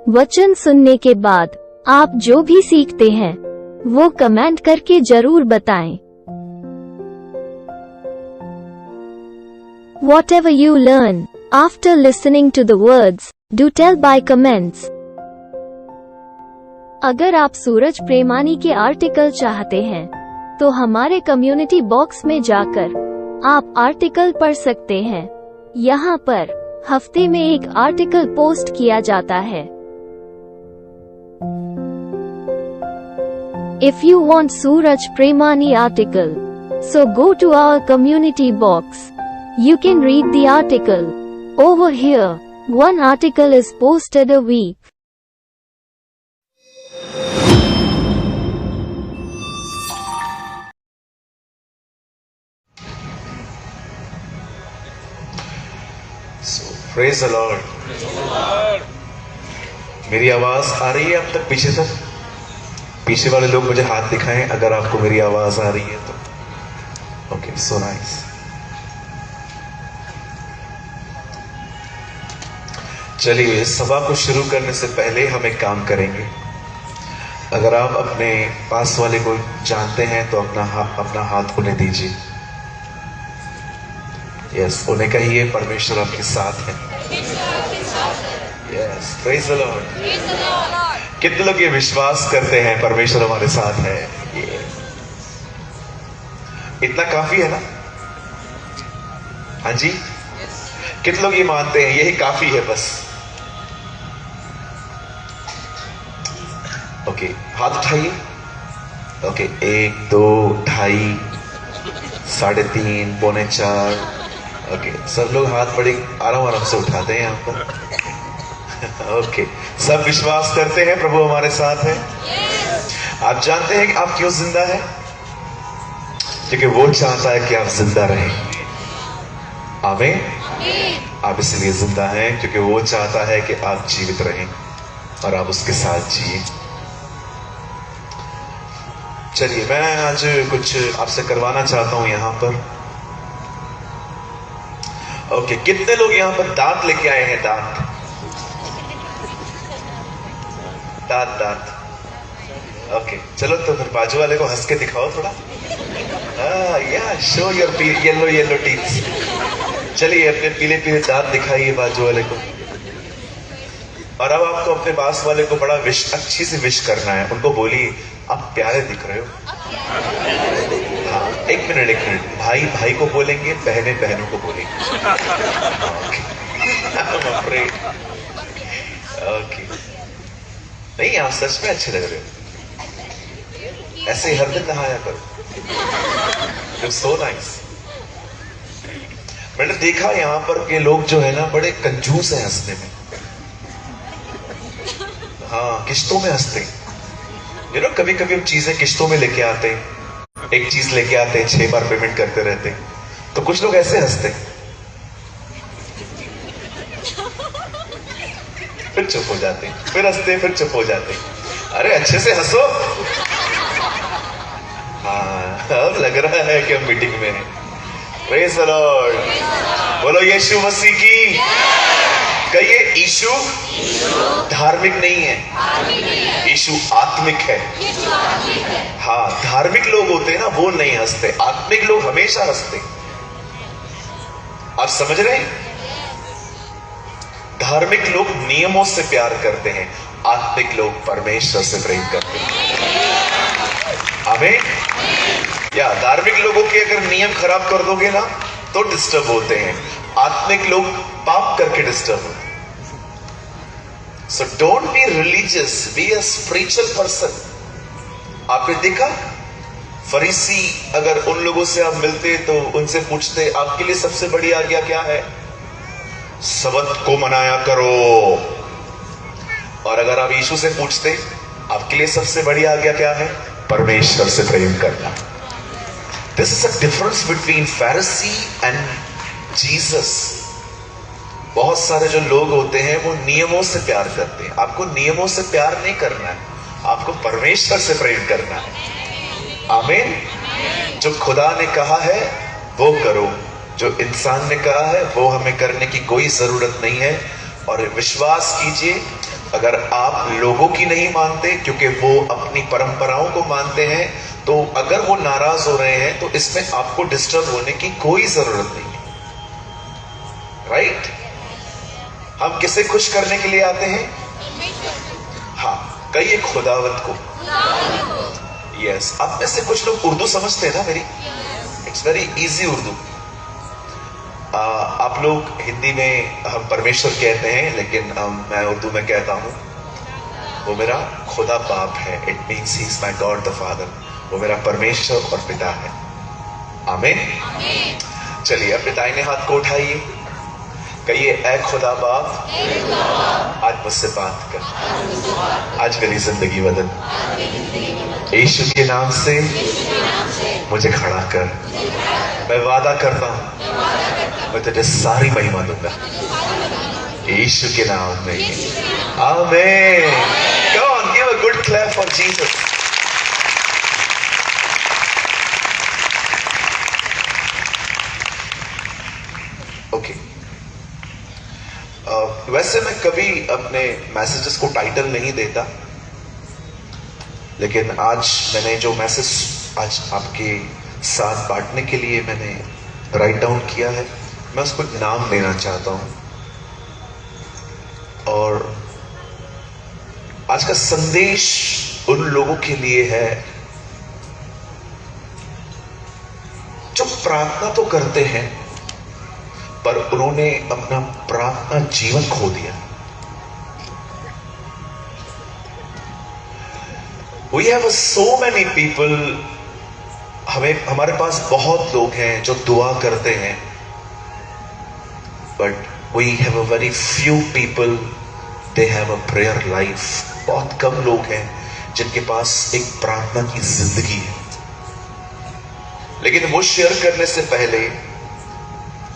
वचन सुनने के बाद आप जो भी सीखते हैं वो कमेंट करके जरूर बताएं। Whatever you learn after listening to the words, do tell by comments. अगर आप सूरज प्रेमानी के आर्टिकल चाहते हैं तो हमारे कम्युनिटी बॉक्स में जाकर आप आर्टिकल पढ़ सकते हैं। यहाँ पर हफ्ते में एक आर्टिकल पोस्ट किया जाता है। If you want Suraj Premani article, so go to our community box. You can read the article. Over here, one article is posted a week. So, praise the Lord. मेरी आवाज आ रही है अब तक पीछे तक? पीछे वाले लोग मुझे हाथ दिखाएं अगर आपको मेरी आवाज आ रही है तो। Okay, so nice. चलिए, सभा को शुरू करने से पहले हम एक काम करेंगे। अगर आप अपने पास वाले को जानते हैं तो अपना हाथ उन्हें दीजिए। यस, उन्हें कहिए परमेश्वर आपके साथ है। Yes, praise the Lord. कितने लोग ये विश्वास करते हैं परमेश्वर हमारे साथ है? ये इतना काफी है ना? हाँ जी, कितने लोग ये मानते हैं यही काफी है बस? ओके, हाथ उठाइए। ओके, 1, 2, 2.5, 3.5, 3.25। ओके, सब लोग हाथ बड़े आराम से उठाते हैं यहाँ पर। ओके, सब विश्वास करते हैं प्रभु हमारे साथ है। आप जानते हैं कि आप क्यों जिंदा है? क्योंकि वो चाहता है कि आप जिंदा रहें। आमीन। आप इसलिए जिंदा हैं क्योंकि वो चाहता है कि आप जीवित रहें और आप उसके साथ जिए। चलिए, मैं आज कुछ आपसे करवाना चाहता हूं यहां पर। ओके, कितने लोग यहां पर दांत लेके आए हैं? दांत। ओके, चलो तो फिर बाजू वाले को हंस के दिखाओ थोड़ा। या शो योर येलो टीथ। चलिए, अपने पीले पीले दांत दिखाइए बाजू वाले को। और अब आपको अपने पास वाले को बड़ा अच्छी से विश करना है। उनको बोलिए आप प्यारे दिख रहे हो। हाँ, एक मिनट। भाई भाई को बोलेंगे, बहनें बहनों को बोलेंगे। ओके, नहीं, आप सच में अच्छे लग रहे हो। ऐसे हर दिन नहाया करो। You're so nice। मैंने देखा यहाँ पर के लोग जो है ना बड़े कंजूस हैं हंसने में। हाँ, किश्तों में हंसते हैं। कभी कभी हम चीजें किश्तों में लेके आते हैं। एक चीज लेके आते हैं, 6 बार पेमेंट करते रहते हैं। तो कुछ लोग ऐसे हंसते हैं, फिर चुप हो जाते हैं, फिर हंसते हैं, फिर चुप हो जाते हैं। अरे अच्छे से हंसो। हाँ, अब लग रहा है कि हम मीटिंग में हैं। Praise the Lord. बोलो यीशु मसीह की। कहिए, यीशु धार्मिक नहीं है, यीशु आत्मिक है। हाँ, धार्मिक लोग होते हैं ना, वो नहीं हंसते। आत्मिक लोग हमेशा हंसते। आप समझ रहे हैं? धार्मिक लोग नियमों से प्यार करते हैं, आत्मिक लोग परमेश्वर से प्रेम करते हैं। आमीन। या धार्मिक लोगों के अगर नियम खराब कर दोगे ना तो डिस्टर्ब होते हैं, आत्मिक लोग पाप करके डिस्टर्ब होते हैं। So don't be religious, be a spiritual person. आपने देखा, फरीसी अगर उन लोगों से आप मिलते तो उनसे पूछते आपके लिए सबसे बड़ी आज्ञा क्या है? सबत को मनाया करो। और अगर आप यीशु से पूछते आपके लिए सबसे बड़ी आज्ञा क्या है? परमेश्वर से प्रेम करना। This is a difference between Pharisee and Jesus. बहुत सारे जो लोग होते हैं वो नियमों से प्यार करते हैं। आपको नियमों से प्यार नहीं करना है, आपको परमेश्वर से प्रेम करना है। आमीन। जो खुदा ने कहा है वो करो, जो इंसान ने कहा है वो हमें करने की कोई जरूरत नहीं है। और विश्वास कीजिए, अगर आप लोगों की नहीं मानते क्योंकि वो अपनी परंपराओं को मानते हैं, तो अगर वो नाराज हो रहे हैं तो इसमें आपको डिस्टर्ब होने की कोई जरूरत नहीं है। राइट? हम किसे खुश करने के लिए आते हैं? हाँ, कहिए खुदावंत को। यस, आप में से कुछ लोग उर्दू समझते हैं ना मेरी? It's very easy Urdu. आप लोग हिंदी में हम परमेश्वर कहते हैं, लेकिन मैं उर्दू में कहता हूं वो मेरा खुदा बाप है। It means he is my God the father. वो मेरा परमेश्वर और पिता है। आमीन। चलिए, अब पिताई ने हाथ को उठाइए, कहिए ऐ खुदा बाप, आज मुझसे बात कर, आज मेरी जिंदगी बदल, यीशु के नाम से मुझे खड़ा कर। मैं वादा करता हूं मैं तुझे सारी महिमा दूंगा, यीशु के नाम में। आमीन। Come on, give a good clap for Jesus. Okay. वैसे मैं कभी अपने मैसेजेस को टाइटल नहीं देता, लेकिन आज मैंने जो मैसेज आज आपके साथ बांटने के लिए मैंने राइट डाउन किया है, मैं उसको नाम देना चाहता हूं। और आज का संदेश उन लोगों के लिए है जो प्रार्थना तो करते हैं पर उन्होंने अपना प्रार्थना जीवन खो दिया। We have so many people, हमारे पास बहुत लोग हैं जो दुआ करते हैं, but we have a very few people they have a prayer life. बहुत कम लोग हैं जिनके पास एक प्रार्थना की जिंदगी है। लेकिन वो शेयर करने से पहले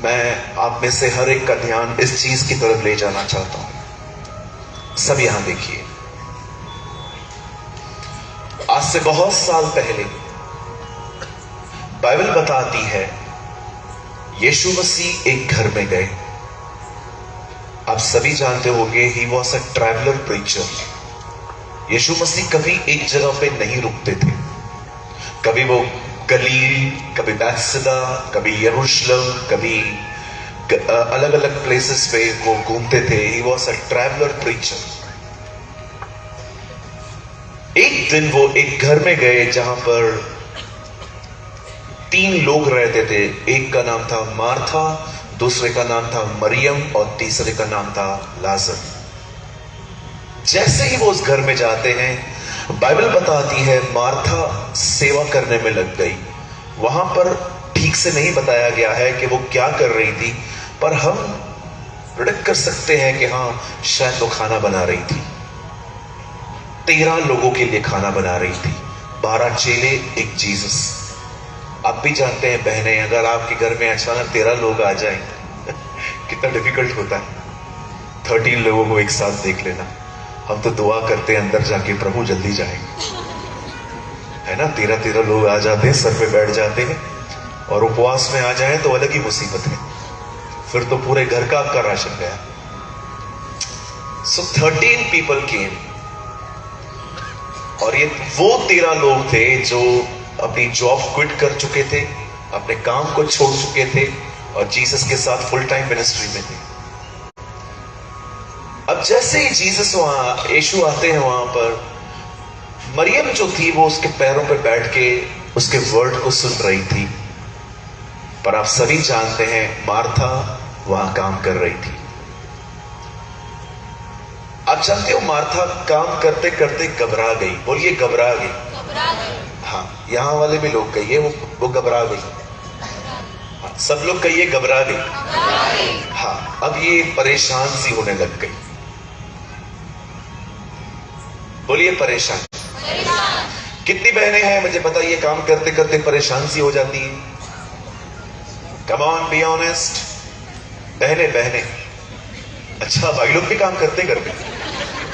मैं आप में से हर एक का ध्यान इस चीज की तरफ ले जाना चाहता हूं। सब यहां देखिए, आज से बहुत साल पहले बाइबल बताती है यीशु मसीह एक घर में गए। आप सभी जानते होंगे he was a traveller preacher. यीशु मसीह कभी एक जगह पे नहीं रुकते थे। कभी वो गलील, कभी बैतसैदा, कभी यरूशलेम, कभी अलग अलग प्लेसेस पे वो घूमते थे। ही वॉज अ ट्रैवलर प्रीचर। एक दिन वो एक घर में गए जहां पर 3 लोग रहते थे। एक का नाम था मार्था, दूसरे का नाम था मरियम और तीसरे का नाम था लाजर। जैसे ही वो उस घर में जाते हैं, बाइबल बताती है मार्था सेवा करने में लग गई। वहां पर ठीक से नहीं बताया गया है कि वो क्या कर रही थी, पर हम प्रेडिक्ट कर सकते हैं कि हाँ, शायद वो खाना बना रही थी। 13 लोगों के लिए खाना बना रही थी। 12 चेले, एक जीसस। आप भी जानते हैं बहनें, अगर आपके घर में अचानक 13 लोग आ जाएं कितना डिफिकल्ट होता है। 13 लोगों को एक साथ देख लेना। हम तो दुआ करते हैं अंदर जाके, प्रभु जल्दी जाए, है ना। 13 लोग आ जाते हैं, सर पे बैठ जाते हैं, और उपवास में आ जाए तो अलग ही मुसीबत है। फिर तो पूरे घर का आपका राशन गया। So 13 people came, और ये वो 13 लोग थे जो अपनी जॉब क्विट कर चुके थे, अपने काम को छोड़ चुके थे और जीसस के साथ फुल टाइम मिनिस्ट्री में थे। अब जैसे ही जीसस वहां, यीशु आते हैं वहां पर, मरियम जो थी वो उसके पैरों पर बैठ के उसके वर्ड को सुन रही थी। पर आप सभी जानते हैं मार्था वहां काम कर रही थी। आप जानते हो मार्था काम करते करते घबरा गई। बोलिए घबरा गई। हाँ, यहां वाले भी लोग कहिए वो घबरा गई। हाँ, सब लोग कहिए घबरा गई। हाँ, अब ये परेशान सी होने लग गई। बोलिए परेशान। कितनी बहनें हैं मुझे बताइए काम करते करते परेशान सी हो जाती है? Come on, be honest. बहनें। अच्छा, भाई लोग भी काम करते करते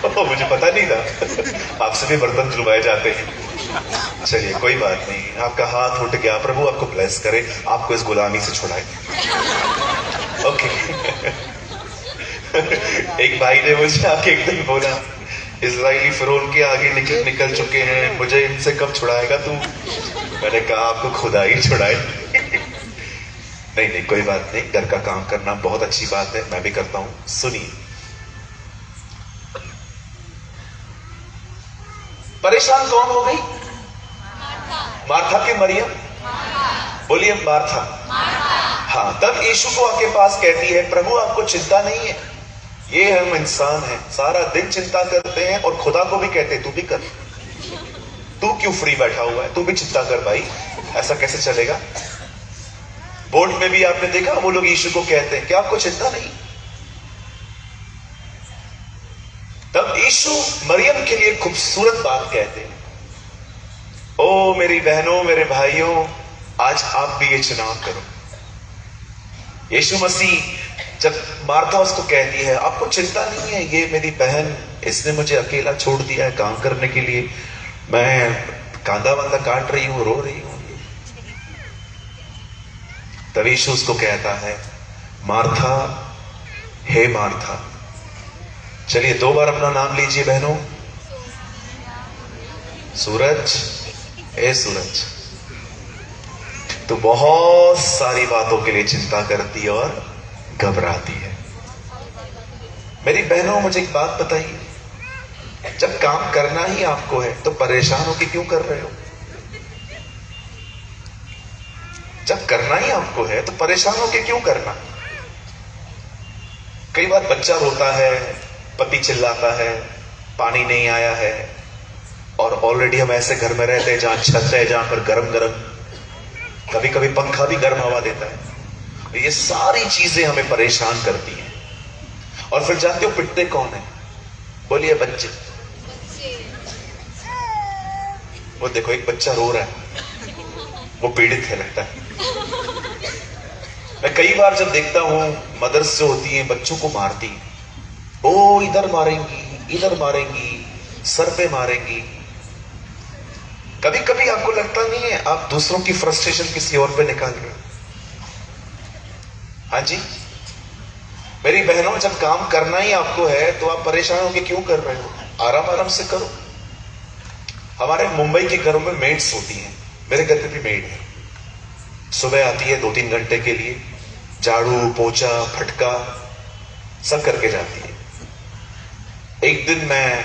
मुझे पता नहीं था। आपसे भी बर्तन धुलवाए जाते हैं। चलिए कोई बात नहीं, आपका हाथ उठ गया, प्रभु आपको ब्लेस करे, आपको इस गुलामी से छुड़ाए। ओके। एक भाई ने मुझे आके एक दिन बोला, इजराइली फिरौन के आगे निकल चुके हैं, मुझे इनसे कब छुड़ाएगा तू? मैंने कहा आपको खुदा ही छुड़ाए। नहीं नहीं, कोई बात नहीं, घर का काम करना बहुत अच्छी बात है, मैं भी करता हूं। सुनिए, परेशान कौन हो गई? मार्था की मरियम? बोलिए मार्था। हाँ, तब यीशु को आके पास कहती है, प्रभु आपको चिंता नहीं है, ये हम इंसान हैं, सारा दिन चिंता करते हैं और खुदा को भी कहते हैं तू भी कर, तू क्यों फ्री बैठा हुआ है, तू भी चिंता कर भाई, ऐसा कैसे चलेगा? बोर्ड में भी आपने देखा, वो लोग यीशु को कहते हैं कि आपको चिंता नहीं। तब यीशु मरियम के लिए खूबसूरत बात कहते हैं, ओ मेरी बहनों, मेरे भाइयों, आज आप भी ये चुनाव करो। यीशु मसीह जब मार्था उसको कहती है, आपको चिंता नहीं है, ये मेरी बहन, इसने मुझे अकेला छोड़ दिया है काम करने के लिए, मैं कांदा वांदा काट रही हूं, रो रही हूं। तब यीशु उसको कहता है, मार्था, हे मार्था। चलिए 2 बार अपना नाम लीजिए बहनों। सूरज, ए सूरज, तो बहुत सारी बातों के लिए चिंता करती है और घबराती है। मेरी बहनों, मुझे एक बात बताइए, जब काम करना ही आपको है तो परेशान होकर क्यों कर रहे हो? जब करना ही आपको है तो परेशान होकर क्यों करना? कई बार बच्चा रोता है, पति चिल्लाता है, पानी नहीं आया है, और ऑलरेडी हम ऐसे घर में रहते हैं जहां छत है, जहां पर गरम गरम, कभी कभी पंखा भी गर्म हवा देता है। ये सारी चीजें हमें परेशान करती हैं। और फिर जानते हो पिटते कौन है? बोलिए बच्चे। वो देखो, एक बच्चा रो रहा है, वो पीड़ित है लगता है। मैं कई बार जब देखता हूं मदर्स जो होती हैं बच्चों को मारती, ओ इधर मारेंगी, इधर मारेंगी, सर पे मारेंगी। कभी कभी आपको लगता नहीं है आप दूसरों की फ्रस्ट्रेशन किसी और पे निकाल रहे हो? हाँ जी मेरी बहनों, जब काम करना ही आपको है तो आप परेशान होकर क्यों कर रहे हो? आराम आराम से करो। हमारे मुंबई के घरों में मेड्स होती हैं, मेरे घर पे भी मेड है। सुबह आती है 2-3 घंटे के लिए, झाड़ू पोछा फटका सब करके जाती है। एक दिन मैं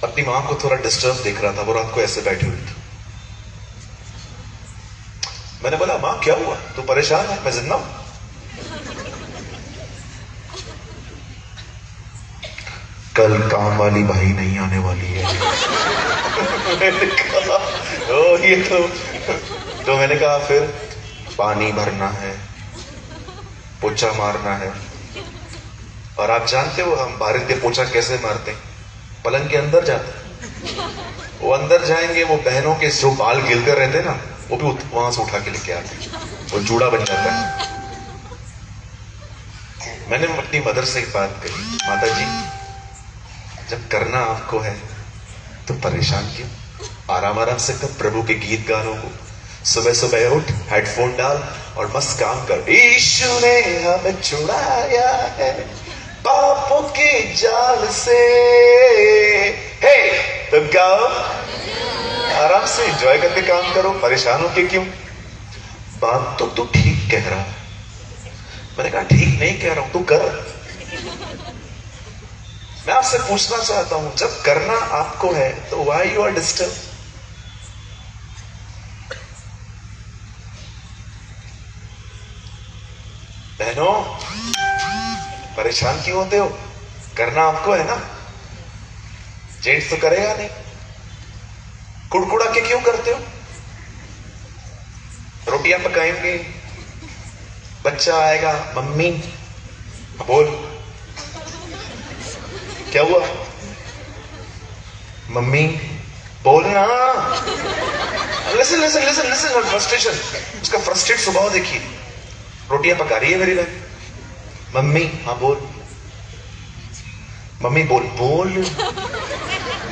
अपनी मां को थोड़ा डिस्टर्ब देख रहा था, वो रात को ऐसे बैठी हुई थी। मैंने बोला, मां क्या हुआ, तू परेशान है? मैं जिंदा हूं। कल काम वाली भाई नहीं आने वाली है। मैंने कहा, ओ ये तो मैंने कहा फिर पानी भरना है, पोछा मारना है। और आप जानते हो हम भारतीय पोछा कैसे मारते हैं? पलंग के अंदर जाते, वो अंदर जाएंगे, वो बहनों के जो बाल गिलकर रहते हैं ना, वो भी वहां से उठा के लेके आते, वो जूड़ा बन जाता है। मैंने अपनी मदर से एक बात कही, माता जी जब करना आपको है तो परेशान क्यों? आराम आराम से कर, प्रभु के गीत गानों को सुबह सुबह उठ, हेडफोन डाल और मस्त काम कर। यीशु ने हमें छुड़ाया है पापों के जाल से, हे तो गाओ, आराम से एंजॉय करके काम करो, परेशान हो के क्यों? बात तो तू ठीक कह रहा है। मैंने कहा ठीक नहीं कह रहा हूं, तू कर। मैं आपसे पूछना चाहता हूं, जब करना आपको है तो व्हाई यू आर डिस्टर्ब? बहनों, परेशान क्यों होते हो? करना आपको है ना, जेंट्स तो करेगा नहीं। कुड़कुड़ा के क्यों करते हो? रोटियां पकाएंगे, बच्चा आएगा, मम्मी बोल, क्या हुआ? मम्मी बोलना। Listen listen listen listen, frustration, उसका फ्रस्ट्रेट स्वभाव देखिए। रोटियां पका रही है मेरी बहन, मम्मी हाँ बोल, मम्मी बोल बोल।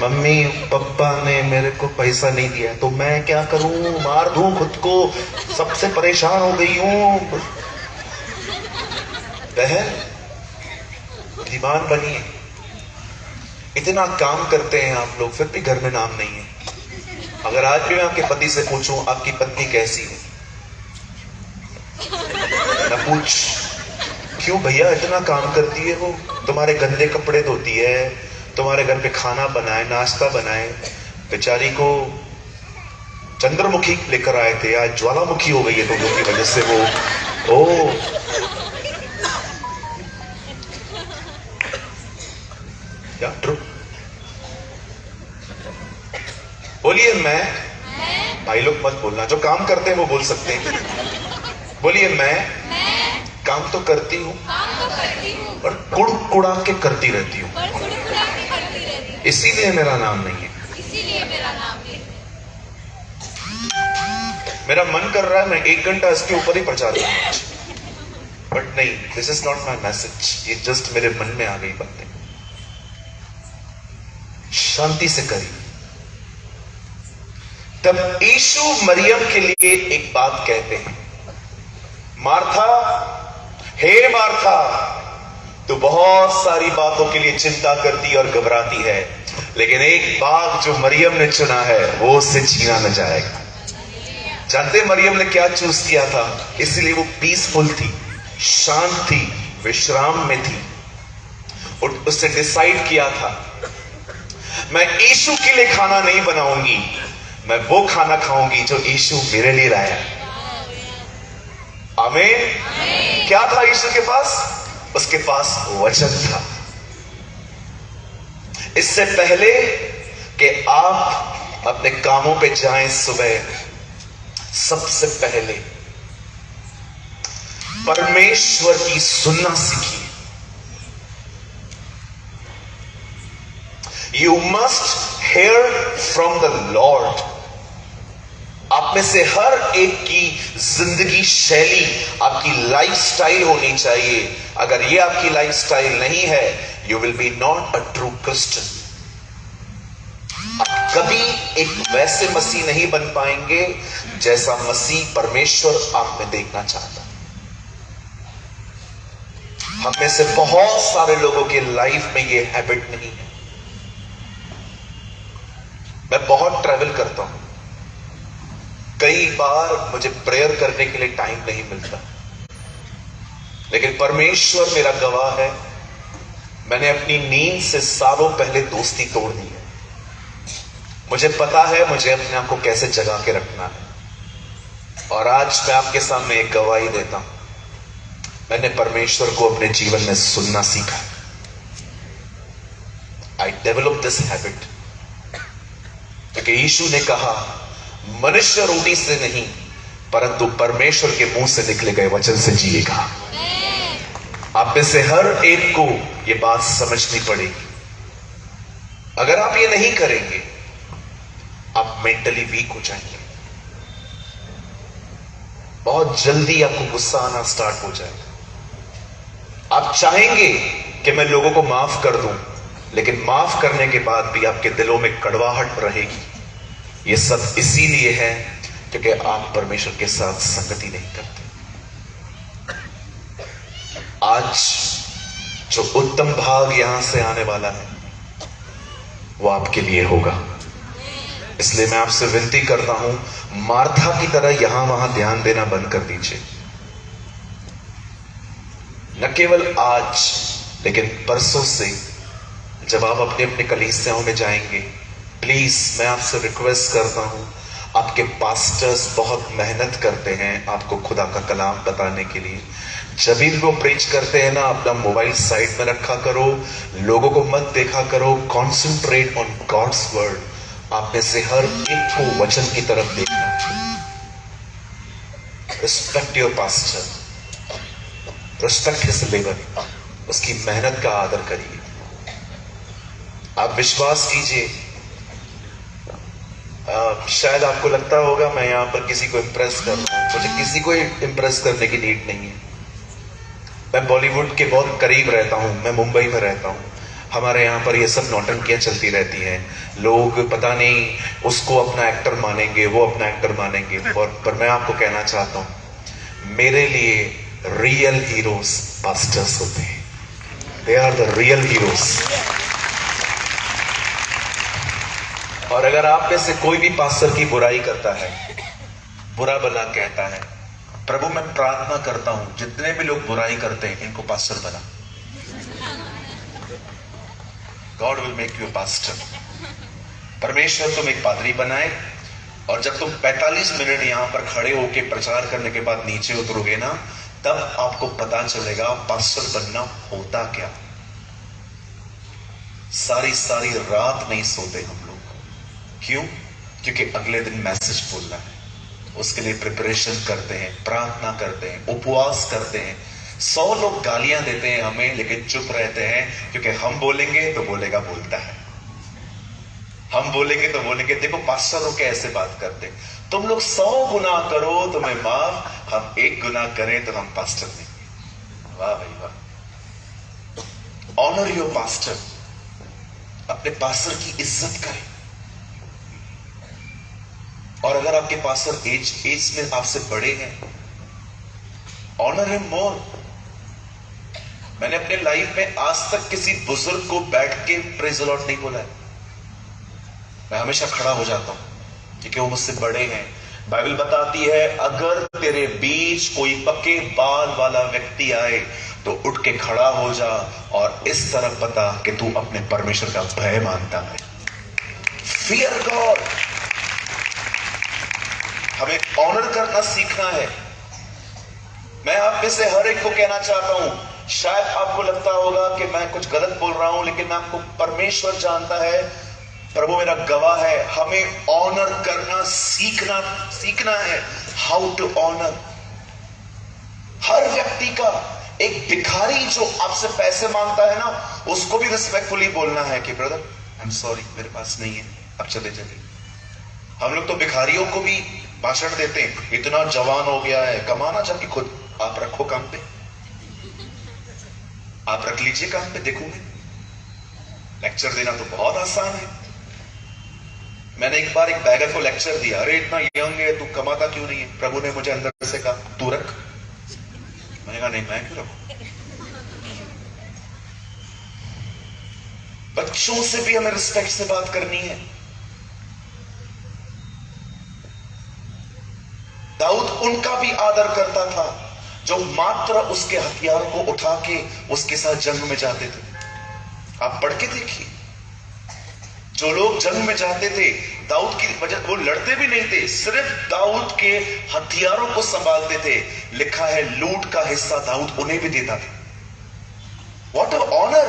मम्मी पापा ने मेरे को पैसा नहीं दिया तो मैं क्या करूं, मार दूं खुद को, सबसे परेशान हो गई हूं। बहन बुद्धिमान बनिए। इतना काम करते हैं आप लोग, फिर भी घर में नाम नहीं है। अगर आज भी मैं आपके पति से पूछूं आपकी पत्नी कैसी है, न पूछ, क्यों भैया इतना काम करती है वो, तुम्हारे गंदे कपड़े धोती है, तुम्हारे घर पे खाना बनाए, नाश्ता बनाए। बेचारी को चंद्रमुखी लेकर आए थे, आज ज्वालामुखी हो गई है तुम लोग की वजह से वो। ओ क्या ट्रू? बोलिए मैं। भाई लोग मत बोलना, जो काम करते हैं वो बोल सकते हैं। बोलिए मैं काम तो करती हूँ और कुड़ा के करती रहती हूँ, इसीलिए मेरा नाम नहीं है। मेरा मन कर रहा है मैं 1 घंटा इसके ऊपर ही प्रचार करूं, बट नहीं, this is not my message. ये जस्ट मेरे मन में आ गई बातें। शांति से करिए। तब यीशु मरियम के लिए एक बात कहते हैं, मार्था, हे मार्था, तो बहुत सारी बातों के लिए चिंता करती और घबराती है, लेकिन एक बात जो मरियम ने चुना है वो उससे छीना न जाएगा। जानते मरियम ने क्या चूज किया था? इसलिए वो पीसफुल थी, शांत थी, विश्राम में थी। और उसने डिसाइड किया था मैं यीशु के लिए खाना नहीं बनाऊंगी, मैं वो खाना खाऊंगी जो यीशु मेरे लिए लाया। आमीन। क्या था यीशु के पास? उसके पास वचन था। इससे पहले कि आप अपने कामों पे जाएं सुबह, सबसे पहले परमेश्वर की सुनना सीखिए। You must hear from the Lord। आप में से हर एक की जिंदगी शैली, आपकी लाइफस्टाइल होनी चाहिए। अगर ये आपकी लाइफस्टाइल नहीं है, you will be not a true Christian. आप कभी एक वैसे मसीह नहीं बन पाएंगे जैसा मसीह परमेश्वर आप में देखना चाहता। हम में से बहुत सारे लोगों के लाइफ में ये हैबिट नहीं है। मैं बहुत ट्रैवल करता हूं, कई बार मुझे प्रेयर करने के लिए टाइम नहीं मिलता, लेकिन परमेश्वर मेरा गवाह है, मैंने अपनी नींद से सालों पहले दोस्ती तोड़ दी है। मुझे पता है मुझे अपने आप को कैसे जगा के रखना है। और आज मैं आपके सामने एक गवाही देता हूं, मैंने परमेश्वर को अपने जीवन में सुनना सीखा। आई डेवलप दिस हैबिट, क्योंकि यीशु ने कहा मनुष्य रोटी से नहीं परंतु परमेश्वर के मुंह से निकले गए वचन से जिएगा। आप में से हर एक को यह बात समझनी पड़ेगी। अगर आप ये नहीं करेंगे, आप मेंटली वीक हो जाएंगे। बहुत जल्दी आपको गुस्सा आना स्टार्ट हो जाएगा। आप चाहेंगे कि मैं लोगों को माफ कर दूं, लेकिन माफ करने के बाद भी आपके दिलों में कड़वाहट रहेगी। यह सब इसीलिए है क्योंकि आप परमेश्वर के साथ संगति नहीं करते। आज जो उत्तम भाग यहां से आने वाला है वो आपके लिए होगा। इसलिए मैं आपसे विनती करता हूं, मार्था की तरह यहां वहां ध्यान देना बंद कर दीजिए। न केवल आज, लेकिन परसों से जब आप अपने अपने कलीसियाओं में जाएंगे, प्लीज मैं आपसे रिक्वेस्ट करता हूं, आपके पास्टर्स बहुत मेहनत करते हैं आपको खुदा का कलाम बताने के लिए। जब भी वो प्रीच करते हैं ना, अपना मोबाइल साइड में रखा करो, लोगों को मत देखा करो, कॉन्सेंट्रेट ऑन गॉड्स वर्ड। आप में से हर एक को वचन की तरफ देखना। Respect your pastor, respect his labour, उसकी मेहनत का आदर करिए। आप विश्वास कीजिए, शायद आपको लगता होगा मैं यहां पर किसी को इम्प्रेस कर रहा हूं, मुझे किसी को इम्प्रेस करने की नीड नहीं है। मैं बॉलीवुड के बहुत करीब रहता हूं, मैं मुंबई में रहता हूं। हमारे यहाँ पर ये सब नौटंकियां चलती रहती हैं। लोग पता नहीं उसको अपना एक्टर मानेंगे, वो अपना एक्टर मानेंगे। पर मैं आपको कहना चाहता हूं, मेरे लिए रियल हीरोज पास्टर्स होते हैं। They are the real heroes. और अगर आप में से कोई भी पास्टर की बुराई करता है, बुरा भला कहता है, प्रभु मैं प्रार्थना करता हूं जितने भी लोग बुराई करते हैं इनको पास्टर बना। God will make you pastor. परमेश्वर तुम एक पादरी बनाए, और जब तुम 45 मिनट यहां पर खड़े होकर प्रचार करने के बाद नीचे उतरोगे ना, तब आपको पता चलेगा पास्टर बनना होता क्या। सारी सारी रात नहीं सोते हम लोग। क्यों? क्योंकि अगले दिन मैसेज बोलना है, उसके लिए प्रिपरेशन करते हैं, प्रार्थना करते हैं, उपवास करते हैं। 100 लोग गालियां देते हैं हमें, लेकिन चुप रहते हैं, क्योंकि हम बोलेंगे तो बोलेगा बोलता है, हम बोलेंगे तो बोलेंगे देखो पास्टर हो के ऐसे बात करते। तुम लोग 100 गुना करो तो मैं माफ, हम 1 गुना करें तो हम पास्टर नहीं। वाह भाई वाह। Honour your pastor. अपने पास्टर की इज्जत करें। और अगर आपके पास्टर एज में आपसे बड़े हैं, ऑनर हिम मोर। मैंने अपने लाइफ में आज तक किसी बुजुर्ग को बैठ के प्रेज द लॉर्ड नहीं बोला है। मैं हमेशा खड़ा हो जाता हूं क्योंकि वो मुझसे बड़े हैं। बाइबल बताती है अगर तेरे बीच कोई पक्के बाल वाला व्यक्ति आए तो उठ के खड़ा हो जा और इस तरह बता कि तू अपने परमेश्वर का भय मानता है। Fear God. हमें ऑनर करना सीखना है। मैं आप में से हर एक को कहना चाहता हूं, शायद आपको लगता होगा कि मैं कुछ गलत बोल रहा हूं, लेकिन मैं आपको, परमेश्वर जानता है, प्रभु मेरा गवाह है, हमें ऑनर करना सीखना है। How to honour. हर व्यक्ति का, एक भिखारी जो आपसे पैसे मांगता है ना, उसको भी रिस्पेक्टफुली बोलना है कि ब्रदर आई एम सॉरी, मेरे पास नहीं है, अब चले चले। हम लोग तो भिखारियों को भी भाषण देते हैं, इतना जवान हो गया है, कमाना जबकि खुद आप रखो काम पे, आप रख लीजिए काम पे, देखोगे। लेक्चर देना तो बहुत आसान है। मैंने एक बार एक बैगर को लेक्चर दिया, अरे इतना यंग है तू कमाता क्यों नहीं है? प्रभु ने मुझे अंदर से कहा तू रख। मैंने कहा नहीं, मैं क्यों रखूं? बच्चों से भी हमें रिस्पेक्ट से बात करनी है। दाऊद उनका भी आदर करता था जो मात्र उसके हथियार को उठा के उसके साथ जंग में जाते थे। आप पढ़ के देखिए, जो लोग जंग में जाते थे दाऊद की वजह, वो लड़ते भी नहीं थे, सिर्फ दाऊद के हथियारों को संभालते थे। लिखा है लूट का हिस्सा दाऊद उन्हें भी देता था। What a honour.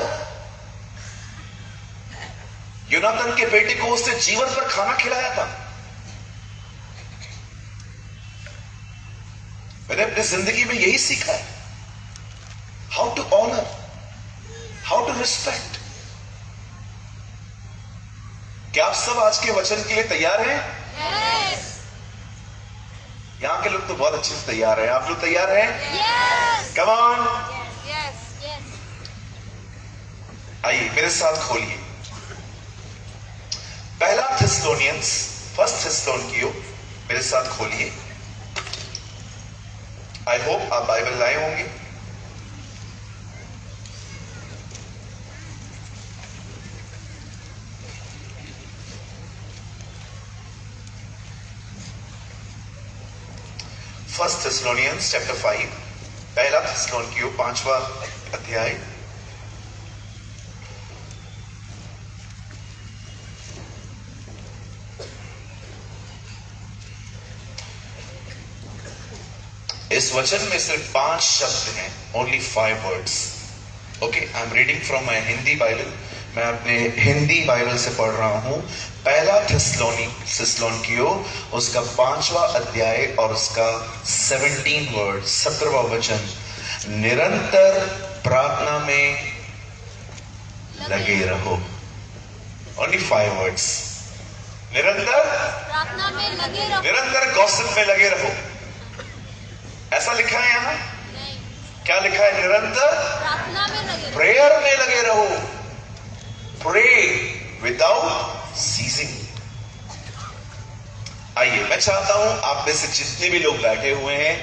योनातान के बेटे को उसने जीवन पर खाना खिलाया था। मैंने अपनी जिंदगी में यही सीखा है, how to honour, how to respect. क्या आप सब आज के वचन के लिए तैयार हैं? yes. यहां के लोग तो बहुत अच्छे से तैयार हैं। आप लोग तैयार हैं? yes. Come on. yes. Yes. आइए मेरे साथ खोलिए पहला थिस्सलुनियंस, फर्स्ट थिस्सलुनिकियों, मेरे साथ खोलिए। आई होप आप बाइबल लाए होंगे। फर्स्ट थिस्सलुनियंस चैप्टर 5, पहला थिस्सलुनिकियों 5वां अध्याय। इस वचन में सिर्फ 5 शब्द हैं, only 5 words. Okay, I am reading from my Hindi Bible. मैं अपने हिंदी बाइबल से पढ़ रहा हूं। पहला थिस्सलुनिकियों उसका 5वां अध्याय और उसका 17 वर्ड, 17वां वचन। निरंतर प्रार्थना में लगे रहो। Only 5 words. निरंतर प्रार्थना में लगे रहो, निरंतर गॉसिप में लगे रहो। ऐसा लिखा है यहां? नहीं। क्या लिखा है? निरंतर प्रार्थना में लगे रहो, प्रेयर में लगे रहो। Pray without ceasing. आइए, मैं चाहता हूं आप में से जितने भी लोग बैठे हुए हैं,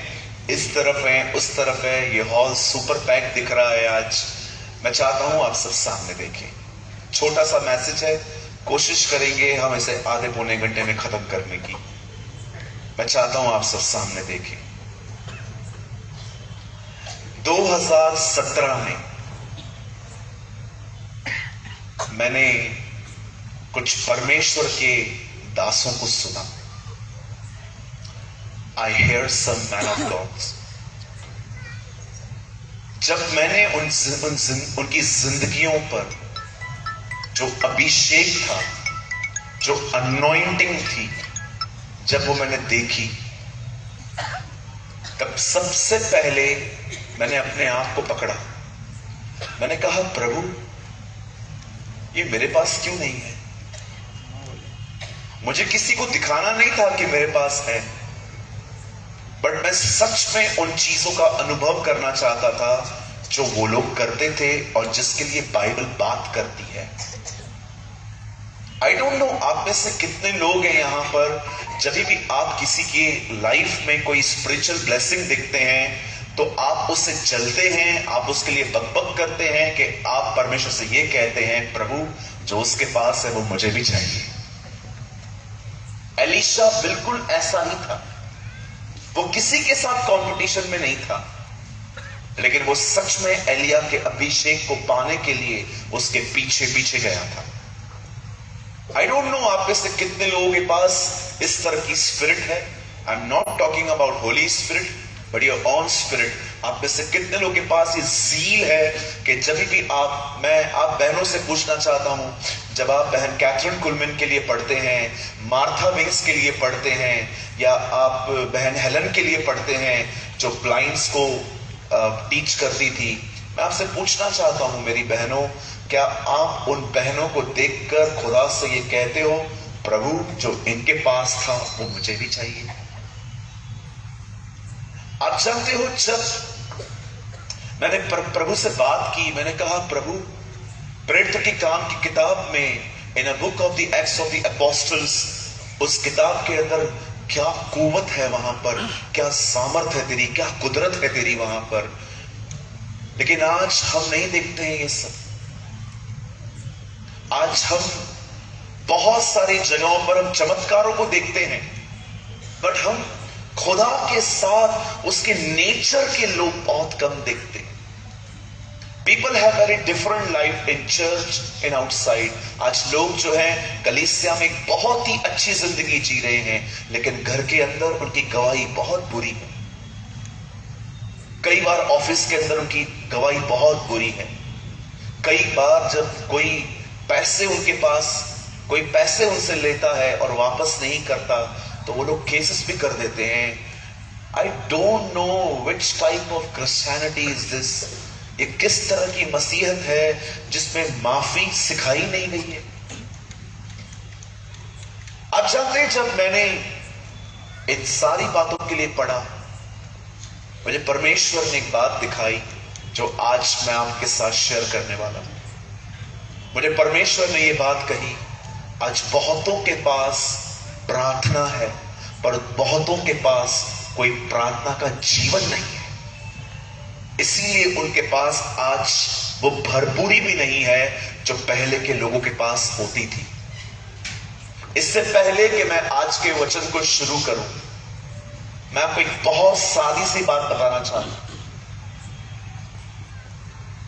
इस तरफ हैं, उस तरफ है, ये हॉल सुपर पैक दिख रहा है आज। मैं चाहता हूं आप सब सामने देखें। छोटा सा मैसेज है, कोशिश करेंगे हम इसे आधे पौने घंटे में खत्म करने की। मैं चाहता हूं आप सब सामने देखें। 2017 में मैंने कुछ परमेश्वर के दासों को सुना। I hear some man of God. जब मैंने उनकी जिंदगियों पर जो अभिषेक था, जो अनॉइंटिंग थी, जब वो मैंने देखी, तब सबसे पहले मैंने अपने आप को पकड़ा। मैंने कहा, प्रभु ये मेरे पास क्यों नहीं है? मुझे किसी को दिखाना नहीं था कि मेरे पास है, बट मैं सच में उन चीजों का अनुभव करना चाहता था जो वो लोग करते थे और जिसके लिए बाइबल बात करती है। आई डोंट नो आप में से कितने लोग हैं यहां पर, जब भी आप किसी की लाइफ में कोई स्पिरिचुअल ब्लेसिंग देखते हैं तो आप उससे जलते हैं, आप उसके लिए बकबक करते हैं कि आप परमेश्वर से ये कहते हैं, प्रभु जो उसके पास है वो मुझे भी चाहिए। एलीशा बिल्कुल ऐसा ही था। वो किसी के साथ कंपटीशन में नहीं था, लेकिन वो सच में एलिया के अभिषेक को पाने के लिए उसके पीछे पीछे गया था। आई डोंट नो आप में से कितने लोगों के पास इस तरह की स्पिरिट है। I am not talking about Holi spirit but your own spirit. आप में से कितने लोगों के पास ये ज़ील है कि जब भी आप बहनों से पूछना चाहता हूं, जब आप बहन कैथरीन कुलमैन के लिए पढ़ते हैं, मार्था विंग्स के लिए पढ़ते हैं, या आप बहन हेलन के लिए पढ़ते हैं जो ब्लाइंड्स को टीच करती थी, मैं आपसे पूछना चाहता हूं मेरी बहनों, क्या आप उन बहनों को देखकर खुदा से ये कहते हो, प्रभु जो इनके पास था वो मुझे भी चाहिए? आप जानते हो, जब मैंने प्रभु से बात की, मैंने कहा, प्रभु प्रेरितों की काम की किताब में in a book of the Acts of the Apostles, उस किताब के अंदर क्या कुव्वत है वहां पर, क्या सामर्थ है तेरी, क्या कुदरत है तेरी वहां पर। लेकिन आज हम नहीं देखते हैं ये सब। आज हम बहुत सारी जगहों पर हम चमत्कारों को देखते हैं, बट हम खुदा के साथ उसके नेचर के लोग बहुत कम देखते हैं। People have very different life in church in outside. आज लोग जो है कलीसिया में एक बहुत ही अच्छी जिंदगी जी रहे हैं, लेकिन घर के अंदर उनकी गवाही बहुत बुरी है। कई बार ऑफिस के अंदर उनकी गवाही बहुत बुरी है। कई बार जब कोई पैसे उनसे लेता है और वापस नहीं करता तो वो लोग केसेस भी कर देते हैं। I don't know which type of Christianity is this. ये किस तरह की मसीहत है जिसमें माफी सिखाई नहीं गई है? आप जानते हैं, जब मैंने इन सारी बातों के लिए पढ़ा, मुझे परमेश्वर ने एक बात दिखाई जो आज मैं आपके साथ शेयर करने वाला हूं। मुझे परमेश्वर ने यह बात कही, आज बहुतों के पास प्रार्थना है पर बहुतों के पास कोई प्रार्थना का जीवन नहीं है, इसीलिए उनके पास आज वो भरपूरी भी नहीं है जो पहले के लोगों के पास होती थी। इससे पहले कि मैं आज के वचन को शुरू करूं, मैं आपको एक बहुत सादी सी बात बताना चाहता हूं।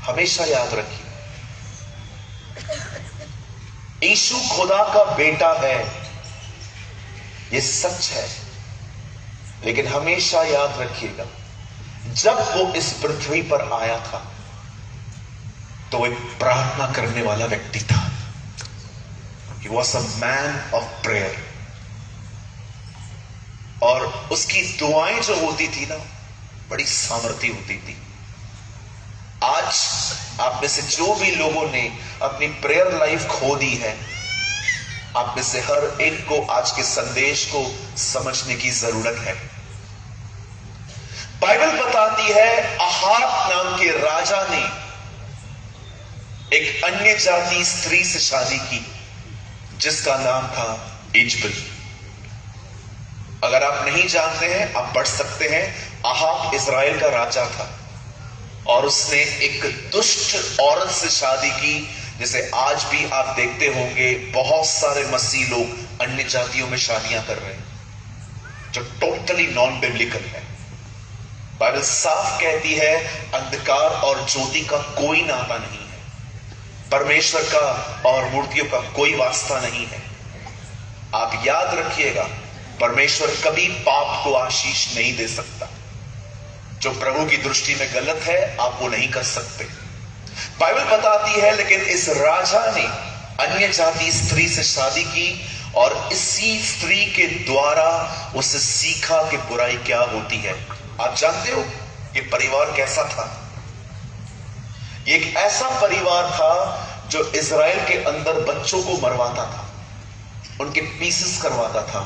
हमेशा याद रखिए, यीशु खुदा का बेटा है, ये सच है, लेकिन हमेशा याद रखिएगा, जब वो इस पृथ्वी पर आया था तो वो एक प्रार्थना करने वाला व्यक्ति था। He was a man of prayer। और उसकी दुआएं जो होती थी ना, बड़ी सामर्थी होती थी। आज आप में से जो भी लोगों ने अपनी प्रेयर लाइफ खो दी है, आप में से हर एक को आज के संदेश को समझने की जरूरत है। बाइबल बताती है, अहाब नाम के राजा ने एक अन्य जाति स्त्री से शादी की जिसका नाम था इजबेल। अगर आप नहीं जानते हैं, आप पढ़ सकते हैं। अहाब इजराइल का राजा था। और उसने एक दुष्ट औरत से शादी की। जैसे आज भी आप देखते होंगे बहुत सारे मसीह लोग अन्य जातियों में शादियां कर रहे हैं, जो टोटली नॉन बिब्लिकल है। बाइबल साफ कहती है अंधकार और ज्योति का कोई नाता नहीं है, परमेश्वर का और मूर्तियों का कोई वास्ता नहीं है। आप याद रखिएगा, परमेश्वर कभी पाप को आशीष नहीं दे सकता। जो प्रभु की दृष्टि में गलत है आप वो नहीं कर सकते। बाइबल बताती है लेकिन इस राजा ने अन्य जाति स्त्री से शादी की और इसी स्त्री के द्वारा उसे सीखा कि बुराई क्या होती है। आप जानते हो ये परिवार कैसा था? ये एक ऐसा परिवार था जो इजराइल के अंदर बच्चों को मरवाता था, उनके पीसेस करवाता था।